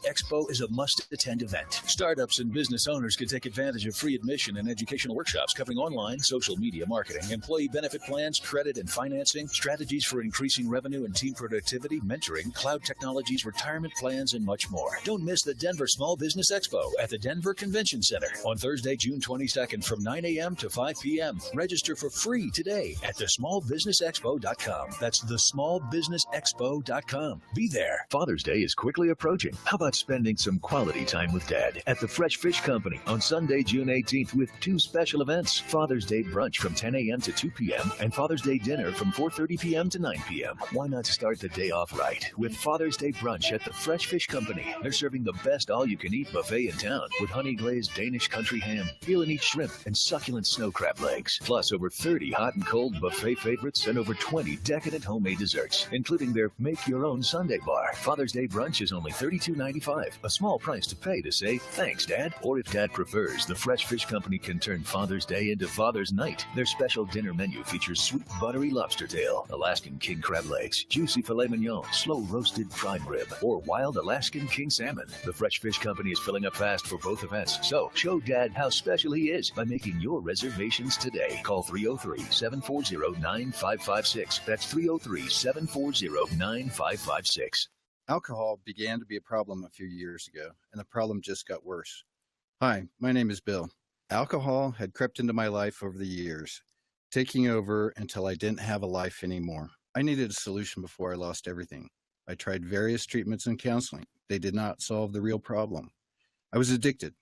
Expo is a must-attend event. Startups and business owners can take advantage of free admission and educational workshops covering online, social media marketing, employee benefit plans, credit and financing, strategies for increasing revenue and team productivity, mentoring, cloud technologies, retirement plans, and much more. Don't miss the Denver Small Business Expo at the Denver Convention Center on Thursday, June 22nd from 9 a.m. to 5 p.m. Register for free today at thesmallbusinessexpo.com. That's thesmallbusinessexpo.com. Be there. Father's Day is quickly approaching. How about spending some quality time with Dad at the Fresh Fish Company on Sunday, June 18th with two special events, Father's Day brunch from 10 a.m. to 2 p.m. and Father's Day dinner from 4:30 p.m. to 9 p.m. Why not start the day off right with Father's Day brunch at the Fresh Fish Company? They're serving the best all-you-can-eat buffet in town with honey-glazed Danish country ham, peel-and-eat shrimp, and succulent snow crab legs, plus over 30 hot and cold buffet favorites and over 20 decadent homemade desserts, including their make-your-own sundae bar. Father's Day brunch is only $32.95. A small price to pay to say, thanks, Dad. Or if Dad prefers, the Fresh Fish Company can turn Father's Day into Father's Night. Their special dinner menu features sweet buttery lobster tail, Alaskan king crab legs, juicy filet mignon, slow roasted prime rib, or wild Alaskan king salmon. The Fresh Fish Company is filling up fast for both events, so show Dad how special he is by making your reservations today. Call 303-740-9556. That's 303-740-9556. Alcohol began to be a problem a few years ago, and the problem just got worse. Hi, my name is Bill. Alcohol had crept into my life over the years, taking over until I didn't have a life anymore. I needed a solution before I lost everything. I tried various treatments and counseling. They did not solve the real problem. I was addicted.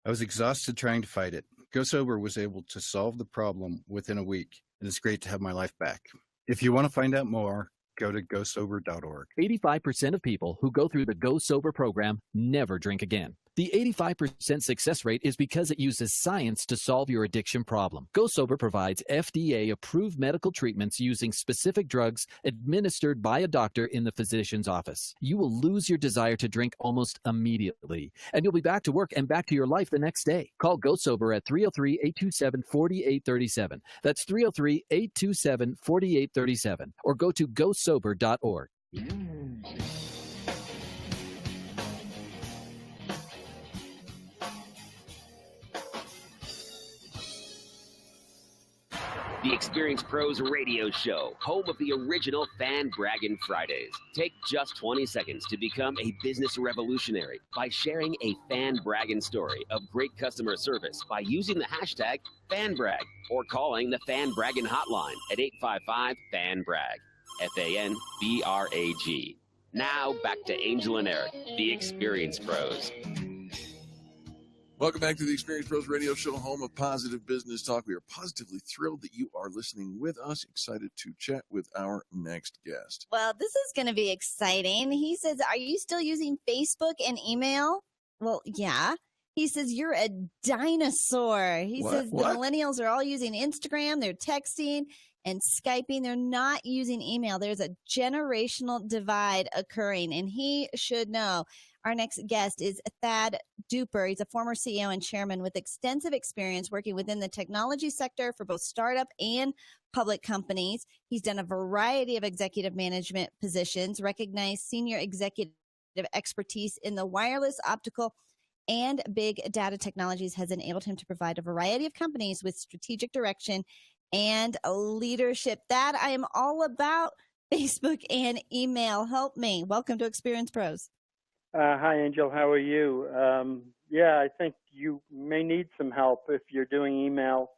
I was exhausted trying to fight it. Go Sober was able to solve the problem within a week, and it's great to have my life back. If you want to find out more, go to gosober.org. 85% of people who go through the Go Sober program never drink again. The 85% success rate is because it uses science to solve your addiction problem. Go Sober provides FDA-approved medical treatments using specific drugs administered by a doctor in the physician's office. You will lose your desire to drink almost immediately, and you'll be back to work and back to your life the next day. Call Go Sober at 303-827-4837. That's 303-827-4837. Or go to gosober.org. The Experience Pros Radio Show, home of the original Fan Braggin' Fridays. Take just 20 seconds to become a business revolutionary by sharing a Fan Braggin' story of great customer service by using the hashtag FanBrag or calling the Fan Braggin' hotline at 855-FAN-BRAG, FANBRAG. Now back to Angel and Eric, the Experience Pros. Welcome back to the Experience Pros Radio Show, home of positive business talk. We are positively thrilled that you are listening with us. Excited to chat with our next guest. Well, this is going to be exciting. He says, are you still using Facebook and email? Well, yeah. He says, you're a dinosaur. He says the millennials are all using Instagram. They're texting and Skyping. They're not using email. There's a generational divide occurring, and he should know. Our next guest is Thad Duper. He's a former CEO and chairman with extensive experience working within the technology sector for both startup and public companies. He's done a variety of executive management positions, recognized senior executive expertise in the wireless, optical, and big data technologies has enabled him to provide a variety of companies with strategic direction and leadership. That I am all about Facebook and email. Help me. Welcome to Experience Pros. Hi, Angel. How are you? Yeah, I think you may need some help if you're doing email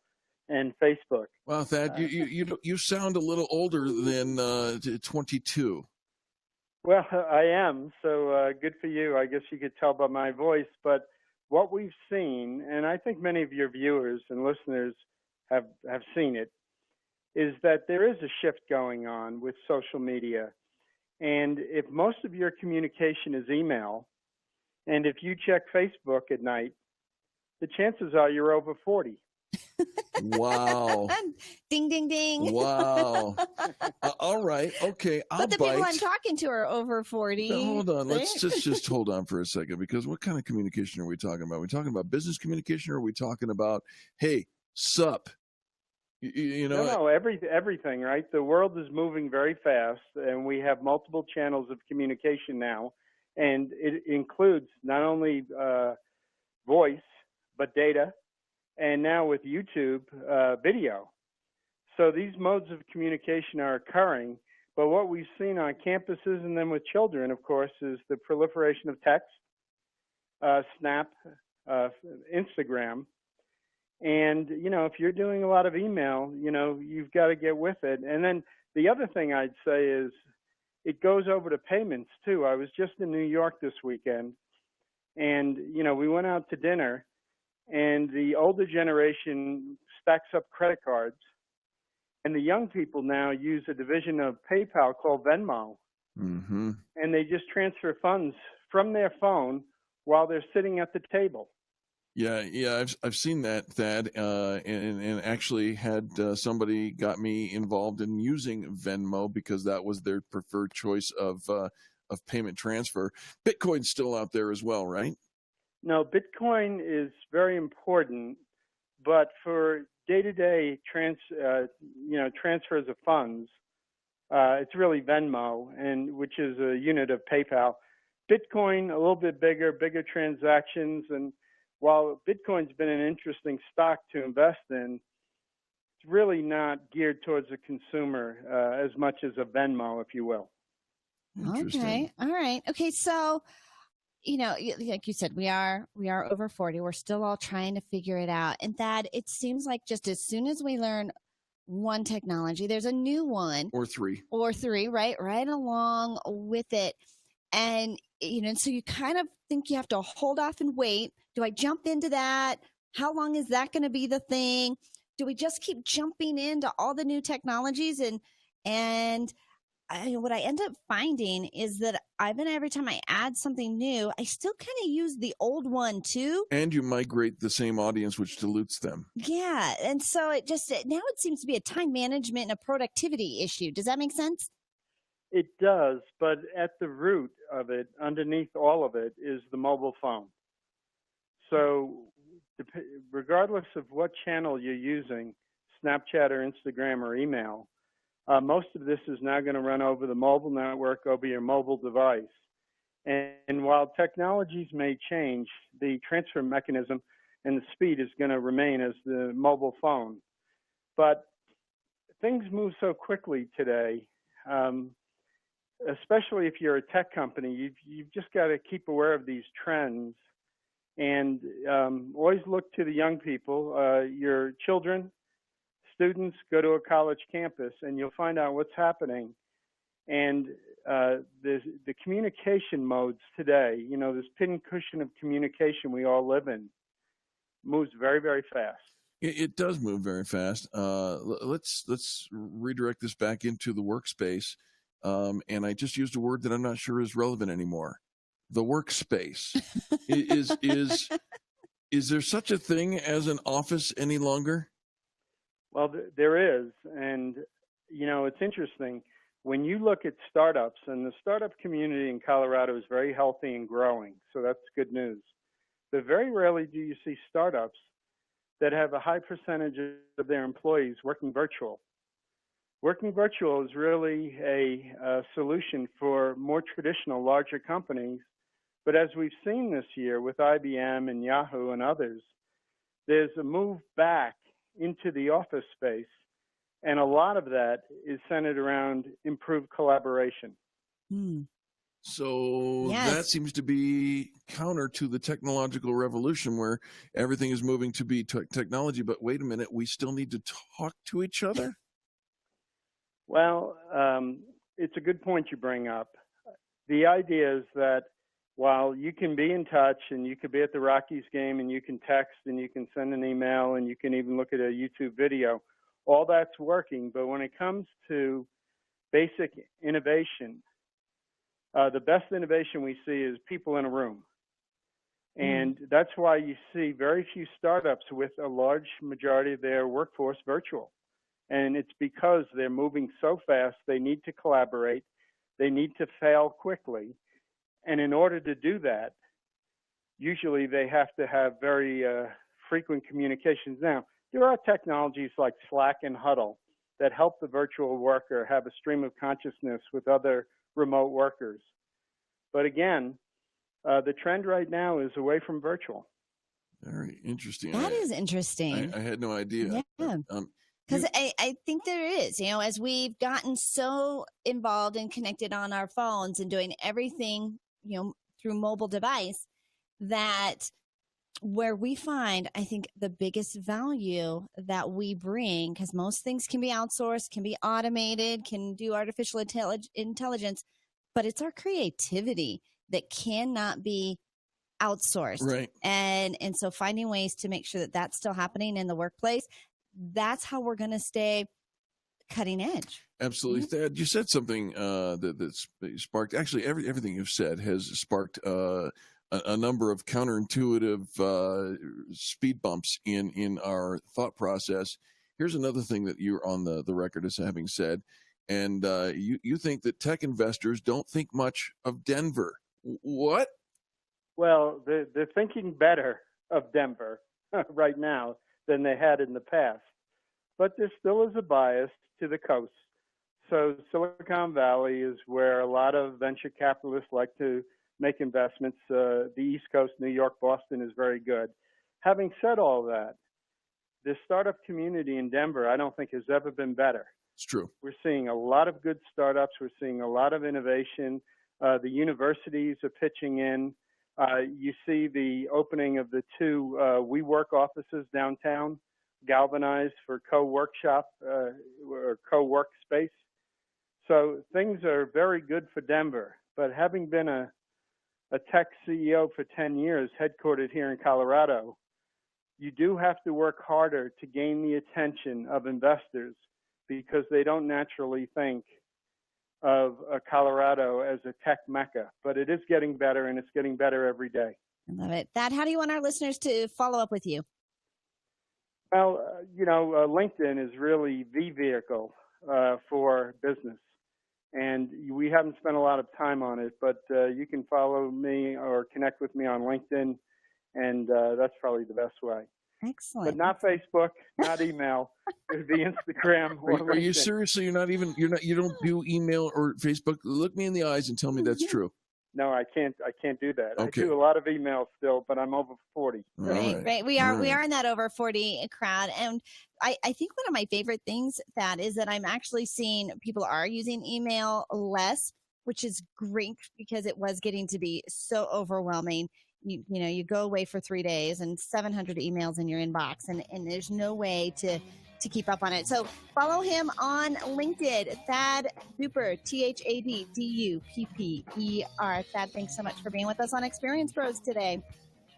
and Facebook. Well, Thad, you sound a little older than 22. Well, I am, so good for you. I guess you could tell by my voice. But what we've seen, and I think many of your viewers and listeners have seen it, is that there is a shift going on with social media. And if most of your communication is email, and if you check Facebook at night, the chances are you're over 40. Wow. Ding, ding, ding. Wow. All right. Okay. But the people I'm talking to are over 40. Now, hold on. Let's just hold on for a second, because what kind of communication are we talking about? Are we talking about business communication, or are we talking about, hey, sup? You know, no, everything, right? The world is moving very fast, and we have multiple channels of communication now, and it includes not only voice, but data, and now with YouTube, video. So these modes of communication are occurring, but what we've seen on campuses and then with children, of course, is the proliferation of text, Snap, Instagram. And, you know, if you're doing a lot of email, you know, you've got to get with it. And then the other thing I'd say is it goes over to payments, too. I was just in New York this weekend, and, you know, we went out to dinner, and the older generation stacks up credit cards, and the young people now use a division of PayPal called Venmo. Mm-hmm. And they just transfer funds from their phone while they're sitting at the table. Yeah, I've seen that, Thad, and actually had somebody got me involved in using Venmo because that was their preferred choice of payment transfer. Bitcoin's still out there as well, right? No, Bitcoin is very important, but for day-to-day transfers of funds, it's really Venmo, and which is a unit of PayPal. Bitcoin a little bit bigger transactions, and while Bitcoin's been an interesting stock to invest in, it's really not geared towards the consumer as much as a Venmo, if you will. Okay. All right. Okay. So, you know, like you said, we are over 40. We're still all trying to figure it out. And that it seems like just as soon as we learn one technology, there's a new one. Or three, right along with it. And, you know, so you kind of think you have to hold off and wait. Do I jump into that? How long is that going to be the thing? Do we just keep jumping into all the new technologies? And what I end up finding is that every time I add something new, I still kind of use the old one too. And you migrate the same audience, which dilutes them. Yeah. And so now it seems to be a time management and a productivity issue. Does that make sense? It does, but at the root of it, underneath all of it, is the mobile phone. So regardless of what channel you're using, Snapchat or Instagram or email, most of this is now going to run over the mobile network, over your mobile device. And while technologies may change, the transfer mechanism and the speed is going to remain as the mobile phone. But things move so quickly today, especially if you're a tech company, you've just got to keep aware of these trends and always look to the young people, your children, students. Go to a college campus and you'll find out what's happening. And the communication modes today, this pincushion of communication we all live in, moves very, very fast. It does move very fast. Let's redirect this back into the workspace. And I just used a word that I'm not sure is relevant anymore. The workspace. Is there such a thing as an office any longer? Well, there is. And, it's interesting. When you look at startups, and the startup community in Colorado is very healthy and growing, so that's good news. But very rarely do you see startups that have a high percentage of their employees working virtual. Working virtual is really a solution for more traditional, larger companies. But as we've seen this year with IBM and Yahoo and others, there's a move back into the office space. And a lot of that is centered around improved collaboration. So that seems to be counter to the technological revolution where everything is moving to be technology. But wait a minute, we still need to talk to each other? Well, it's a good point you bring up. The idea is that while you can be in touch and you could be at the Rockies game and you can text and you can send an email and you can even look at a YouTube video, all that's working. But when it comes to basic innovation, the best innovation we see is people in a room. And that's why you see very few startups with a large majority of their workforce virtual. And it's because they're moving so fast, they need to collaborate, they need to fail quickly. And in order to do that, usually they have to have very frequent communications. Now, there are technologies like Slack and Huddle that help the virtual worker have a stream of consciousness with other remote workers. But again, the trend right now is away from virtual. Very interesting. That is interesting. I had no idea. Yeah. Because I think there is, as we've gotten so involved and connected on our phones and doing everything, through mobile device, that where we find, I think, the biggest value that we bring, because most things can be outsourced, can be automated, can do artificial intelligence, but it's our creativity that cannot be outsourced. Right. And so finding ways to make sure that that's still happening in the workplace, that's how we're going to stay cutting edge. Absolutely. Thad, you said something that sparked, actually everything you've said has sparked a number of counterintuitive speed bumps in our thought process. Here's another thing that you're on the record as having said, and you think that tech investors don't think much of Denver. What? Well, they're thinking better of Denver right now than they had in the past. But there still is a bias to the coast. So Silicon Valley is where a lot of venture capitalists like to make investments. The East Coast, New York, Boston is very good. Having said all that, the startup community in Denver, I don't think has ever been better. It's true. We're seeing a lot of good startups. We're seeing a lot of innovation. The universities are pitching in. You see the opening of the two WeWork offices downtown, galvanized for co-workshop or co-work space. So things are very good for Denver. But having been a tech CEO for 10 years, headquartered here in Colorado, you do have to work harder to gain the attention of investors because they don't naturally think of Colorado as a tech mecca, but it is getting better, and it's getting better every day. I love it. Thad, how do you want our listeners to follow up with you? Well, LinkedIn is really the vehicle for business. And we haven't spent a lot of time on it, but you can follow me or connect with me on LinkedIn, and that's probably the best way. Excellent. But not Facebook, not email. It'd be Instagram. Or Are you LinkedIn. seriously? You don't do email or Facebook? Look me in the eyes and tell me that's true. No, I can't do that. Okay. I do a lot of emails still, but I'm over 40. Right. We are in that over 40 crowd. And I think one of my favorite things, Thad, is that I'm actually seeing people are using email less, which is great because it was getting to be so overwhelming. You go away for 3 days and 700 emails in your inbox, and there's no way to keep up on it. So follow him on LinkedIn, Thad Dupper, ThadDupper. Thad, thanks so much for being with us on Experience Pros today.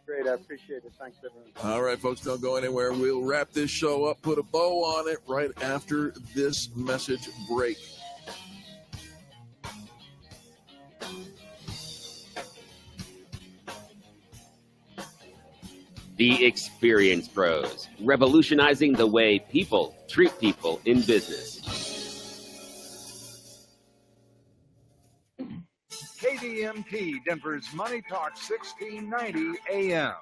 Great, I appreciate it. Thanks, everyone. All right, folks, don't go anywhere. We'll wrap this show up, put a bow on it right after this message break. The Experience Pros, revolutionizing the way people treat people in business. KDMT, Denver's Money Talk 1690 AM.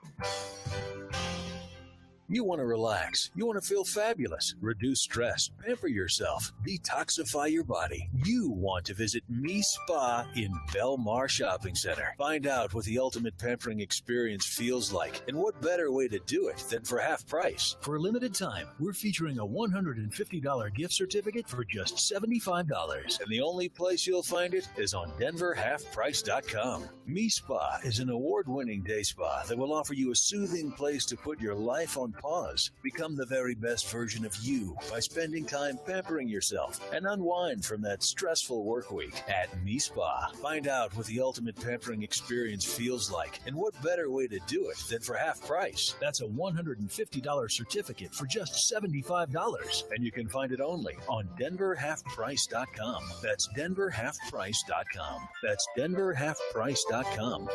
You want to relax. You want to feel fabulous. Reduce stress. Pamper yourself. Detoxify your body. You want to visit Me Spa in Belmar Shopping Center. Find out what the ultimate pampering experience feels like, and what better way to do it than for half price. For a limited time, we're featuring a $150 gift certificate for just $75. And the only place you'll find it is on DenverHalfPrice.com. Me Spa is an award-winning day spa that will offer you a soothing place to put your life on pause. Become the very best version of you by spending time pampering yourself and unwind from that stressful work week at Me Spa. Find out what the ultimate pampering experience feels like, and what better way to do it than for half price. That's a $150 certificate for just $75, and you can find it only on DenverHalfPrice.com. That's DenverHalfPrice.com. That's DenverHalfPrice.com.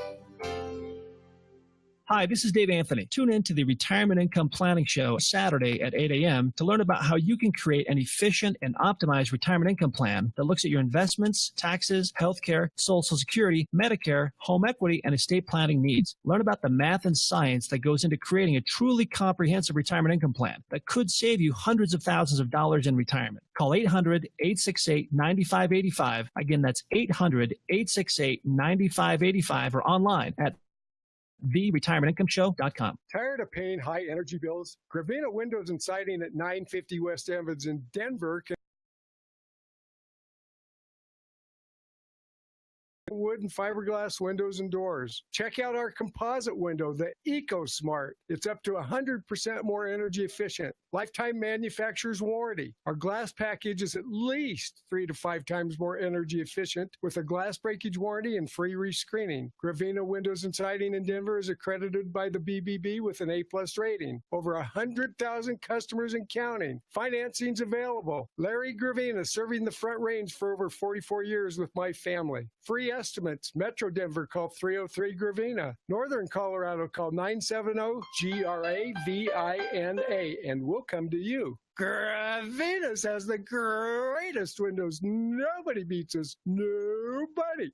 Hi, this is Dave Anthony. Tune in to the Retirement Income Planning Show Saturday at 8 a.m. to learn about how you can create an efficient and optimized retirement income plan that looks at your investments, taxes, healthcare, Social Security, Medicare, home equity, and estate planning needs. Learn about the math and science that goes into creating a truly comprehensive retirement income plan that could save you hundreds of thousands of dollars in retirement. Call 800-868-9585. Again, that's 800-868-9585 or online at TheRetirementIncomeShow.com. Tired of paying high energy bills? Gravina Windows and Siding at 950 West Evans in Denver can wood and fiberglass windows and doors. Check out our composite window, the EcoSmart. It's up to 100% more energy efficient. Lifetime manufacturer's warranty. Our glass package is at least 3 to 5 times more energy efficient with a glass breakage warranty and free rescreening. Gravina Windows and Siding in Denver is accredited by the BBB with an A+ rating. Over 100,000 customers and counting. Financing's available. Larry Gravina, serving the Front Range for over 44 years with my family. Free estimates. Metro Denver, call 303-GRAVINA. Northern Colorado, call 970-GRAVINA, and we'll come to you. Gravina's has the greatest windows. Nobody beats us. Nobody.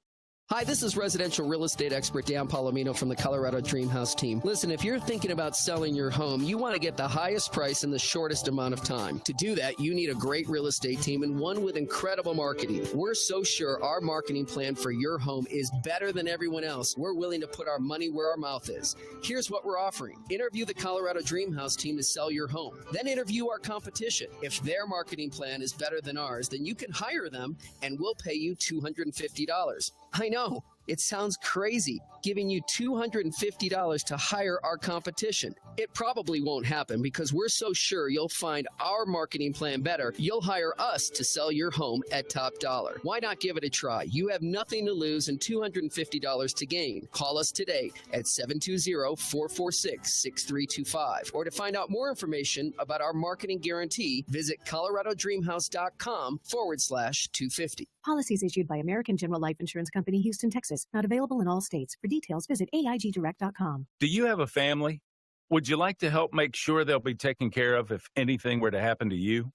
Hi, this is residential real estate expert Dan Palomino from the Colorado Dream House team. Listen, if you're thinking about selling your home, you want to get the highest price in the shortest amount of time. To do that, you need a great real estate team and one with incredible marketing. We're so sure our marketing plan for your home is better than everyone else. We're willing to put our money where our mouth is. Here's what we're offering. Interview the Colorado Dream House team to sell your home. Then interview our competition. If their marketing plan is better than ours, then you can hire them and we'll pay you $250. I know, it sounds crazy, giving you $250 to hire our competition. It probably won't happen because we're so sure you'll find our marketing plan better, you'll hire us to sell your home at top dollar. Why not give it a try? You have nothing to lose and $250 to gain. Call us today at 720-446-6325. Or to find out more information about our marketing guarantee, visit coloradodreamhouse.com/250. Policies issued by American General Life Insurance Company, Houston, Texas. Not available in all states. For details, visit AIGdirect.com. Do you have a family? Would you like to help make sure they'll be taken care of if anything were to happen to you?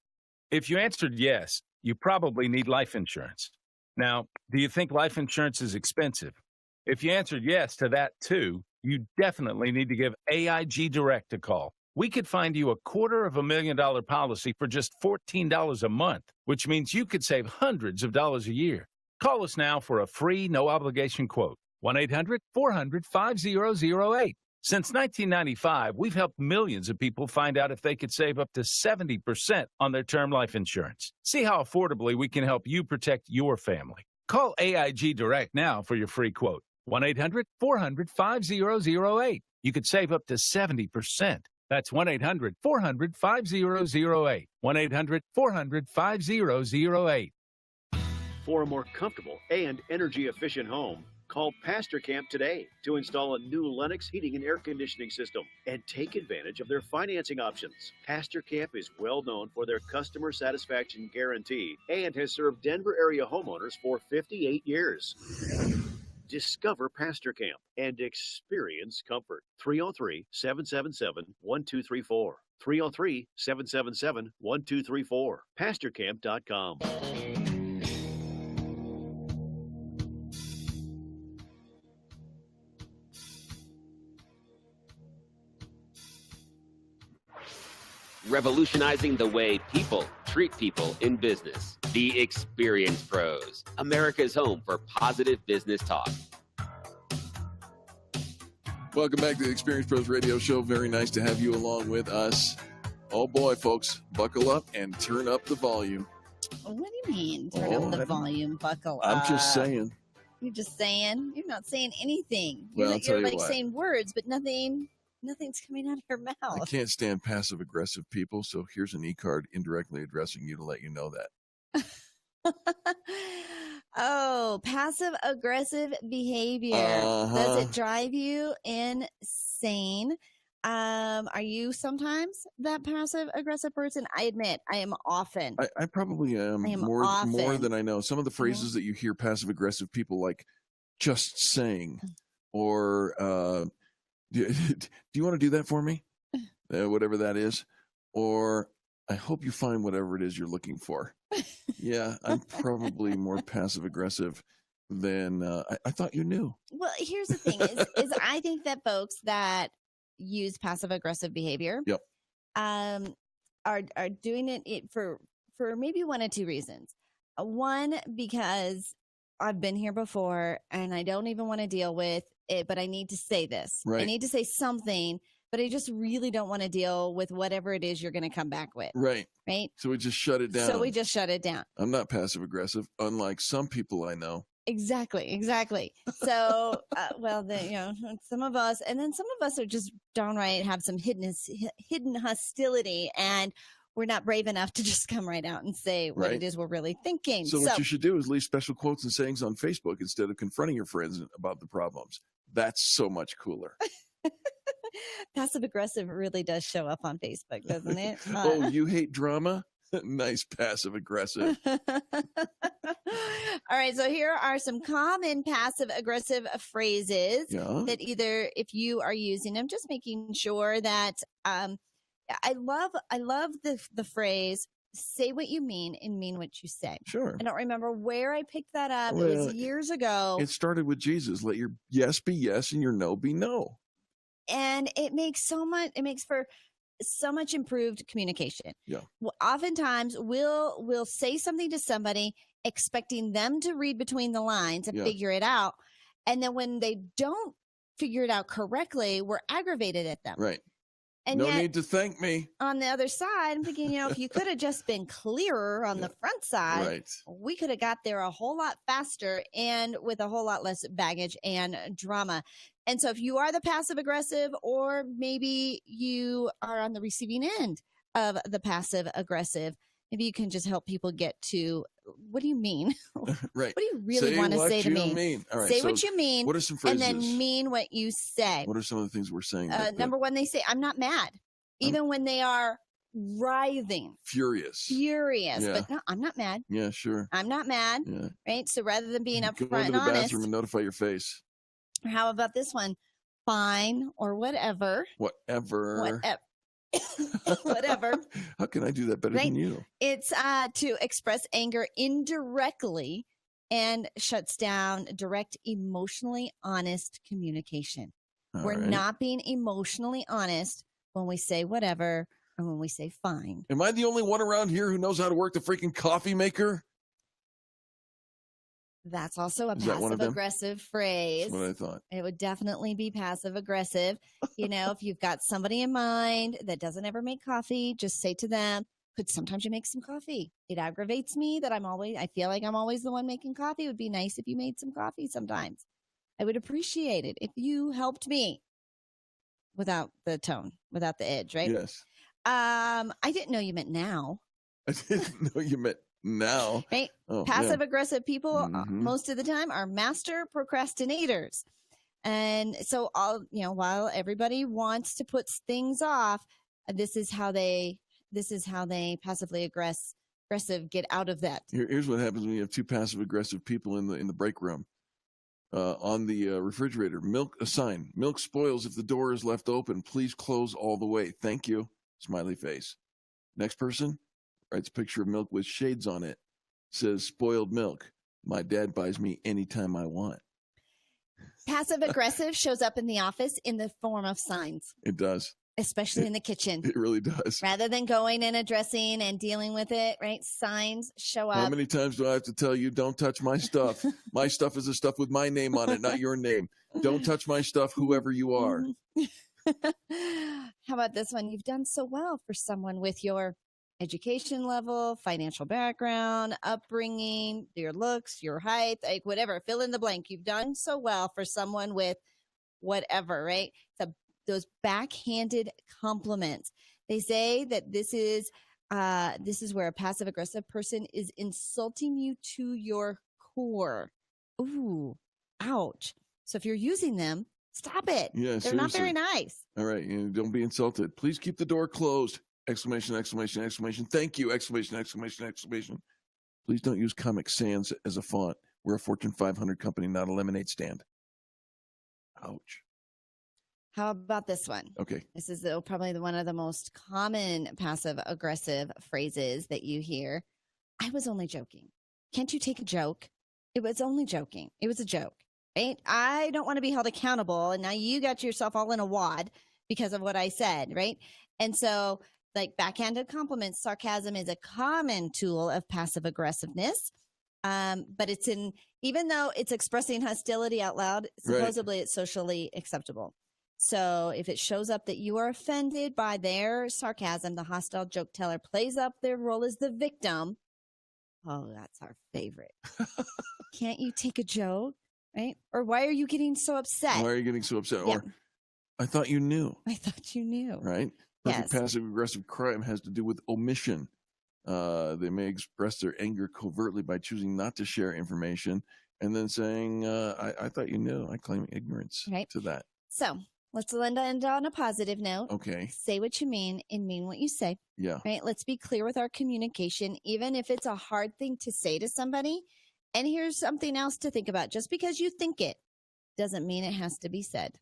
If you answered yes, you probably need life insurance. Now, do you think life insurance is expensive? If you answered yes to that too, you definitely need to give AIG Direct a call. We could find you a $250,000 policy for just $14 a month, which means you could save hundreds of dollars a year. Call us now for a free, no-obligation quote. 1-800-400-5008. Since 1995, we've helped millions of people find out if they could save up to 70% on their term life insurance. See how affordably we can help you protect your family. Call AIG Direct now for your free quote. 1-800-400-5008. You could save up to 70%. That's 1-800-400-5008. 1-800-400-5008. For a more comfortable and energy-efficient home, call Pastor Camp today to install a new Lennox heating and air conditioning system and take advantage of their financing options. Pastor Camp is well known for their customer satisfaction guarantee and has served Denver area homeowners for 58 years. Discover Pastor Camp and experience comfort. 303-777-1234. 303-777-1234. PastorCamp.com. Revolutionizing the way people treat people in business. The Experience Pros, America's home for positive business talk. Welcome back to the Experience Pros Radio Show. Very nice to have you along with us. Oh boy, folks, buckle up and turn up the volume. What do you mean, turn up the volume, buckle up? I'm just saying. You're just saying? You're not saying anything. Well, I'll tell you like what. saying words, but nothing's coming out of your mouth. I can't stand passive-aggressive people, so here's an e-card indirectly addressing you to let you know that. Oh, passive-aggressive behavior. Uh-huh. Does it drive you insane? Are you sometimes that passive-aggressive person? I admit, I am often. I probably am, more than I know. Some of the phrases that you hear passive-aggressive people like just saying, or do you want to do that for me? Whatever that is. Or I hope you find whatever it is you're looking for. Yeah, I'm probably more passive-aggressive than I thought you knew. Well, here's the thing is I think that folks that use passive-aggressive behavior are doing it for maybe one of two reasons. One, because I've been here before and I don't even want to deal with it, but I need to say this. Right. I need to say something, but I just really don't want to deal with whatever it is you're going to come back with. Right. Right. So we just shut it down. I'm not passive-aggressive, unlike some people I know. Exactly. So, some of us, and then some of us are just downright have some hidden hostility, and we're not brave enough to just come right out and say what it is we're really thinking. So what you should do is leave special quotes and sayings on Facebook instead of confronting your friends about the problems. That's so much cooler. Passive aggressive really does show up on Facebook, doesn't it? Oh, you hate drama? Nice passive aggressive. All right, so here are some common passive aggressive phrases that either if you are using them, just making sure that I love the phrase say what you mean and mean what you say. Sure. I don't remember where I picked that up. Well, it was years ago. It started with Jesus. Let your yes be yes and your no be no. And it makes for so much improved communication. Yeah. Well, oftentimes we'll say something to somebody expecting them to read between the lines and figure it out. And then when they don't figure it out correctly, we're aggravated at them. Right. And no yet, need to thank me. On the other side, I'm thinking, if you could have just been clearer on the front side, Right. we could have got there a whole lot faster and with a whole lot less baggage and drama. And so if you are the passive aggressive, or maybe you are on the receiving end of the passive aggressive, maybe you can just help people get to, what do you mean? Right. What do you really want to say to me? Mean. All right, say so what you mean. What are some phrases? And then mean what you say. What are some of the things we're saying? Number one, they say, I'm not mad. Even when they are writhing. Furious. Yeah. Yeah. But no, I'm not mad. Yeah, sure. I'm not mad. Yeah. Right? So rather than being Go upfront into and the honest, bathroom and notify your face. how about this one? Fine or whatever. Whatever. Whatever. How can I do that better than you? It's to express anger indirectly and shuts down direct, emotionally honest communication. All We're right. not being emotionally honest when we say whatever or when we say fine. Am I the only one around here who knows how to work the freaking coffee maker? That's also a Is that one of passive them? aggressive phrase. That's what I thought. It would definitely be passive aggressive. If you've got somebody in mind that doesn't ever make coffee, just say to them, could sometimes you make some coffee? It aggravates me that I feel like I'm always the one making coffee. It would be nice if you made some coffee sometimes. I would appreciate it if you helped me without the tone, without the edge, right? Yes. I didn't know you meant now. I didn't know you meant now. Right? Oh, Passive yeah. aggressive people Mhm. most of the time are master procrastinators. And so while everybody wants to put things off, this is how they passively aggressive get out of that. Here's what happens when you have two passive aggressive people in the break room. On the refrigerator, a sign. Milk spoils if the door is left open. Please close all the way. Thank you. Smiley face. Next person writes a picture of milk with shades on it. Says spoiled milk. My dad buys me anytime I want. Passive aggressive shows up in the office in the form of signs, It does. especially in the kitchen. It really does. Rather than going and addressing and dealing with it, right? Signs show up. How many times do I have to tell you, don't touch my stuff? My stuff is the stuff with my name on it, not your name. Don't touch my stuff, whoever you are. How about this one? You've done so well for someone with your education level, financial background, upbringing, your looks, your height, like whatever, fill in the blank. You've done so well for someone with whatever, right? Those backhanded compliments. They say that this is where a passive aggressive person is insulting you to your core. Ooh, ouch. So if you're using them, stop it. Yeah, They're not seriously. very nice. All right, don't be insulted. Please keep the door closed. Exclamation, exclamation, exclamation. Thank you. Exclamation, exclamation, exclamation. Please don't use Comic Sans as a font. We're a Fortune 500 company, not a lemonade stand. Ouch. How about this one? Okay. This is probably one of the most common passive aggressive phrases that you hear. I was only joking. Can't you take a joke? It was only joking. It was a joke, right? I don't want to be held accountable. And now you got yourself all in a wad because of what I said, right? And so, like backhanded compliments, sarcasm is a common tool of passive aggressiveness. But even though it's expressing hostility out loud, supposedly it's socially acceptable. So if it shows up that you are offended by their sarcasm, the hostile joke teller plays up their role as the victim. Oh, that's our favorite. Can't you take a joke? Right? Or why are you getting so upset? Why are you getting so upset? Yeah. Or I thought you knew. I thought you knew. Right? Yes. Passive aggressive crime has to do with omission. They may express their anger covertly by choosing not to share information and then saying, I thought you knew. I claim ignorance to that. So let's end on a positive note. Okay. Say what you mean and mean what you say. Yeah. Right. Let's be clear with our communication, even if it's a hard thing to say to somebody. And here's something else to think about. Just because you think it doesn't mean it has to be said.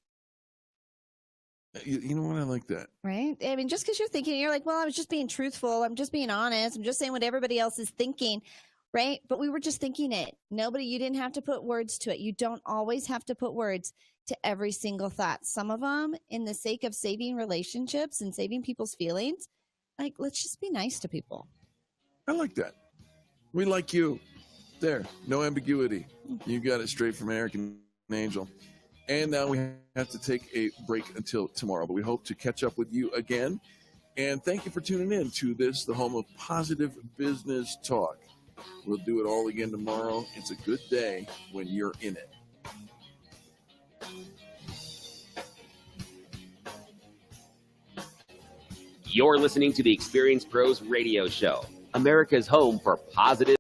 You know what? I like that. Right? I mean, just because you're thinking, you're like, well, I was just being truthful. I'm just being honest. I'm just saying what everybody else is thinking. Right? But we were just thinking it. You didn't have to put words to it. You don't always have to put words to every single thought. Some of them, in the sake of saving relationships and saving people's feelings, like, let's just be nice to people. I like that. We like you. There. No ambiguity. You got it straight from Eric and Angel. And now we have to take a break until tomorrow, but we hope to catch up with you again. And thank you for tuning in to this, the home of positive business talk. We'll do it all again tomorrow. It's a good day when you're in it. You're listening to the Experience Pros Radio Show, America's home for positive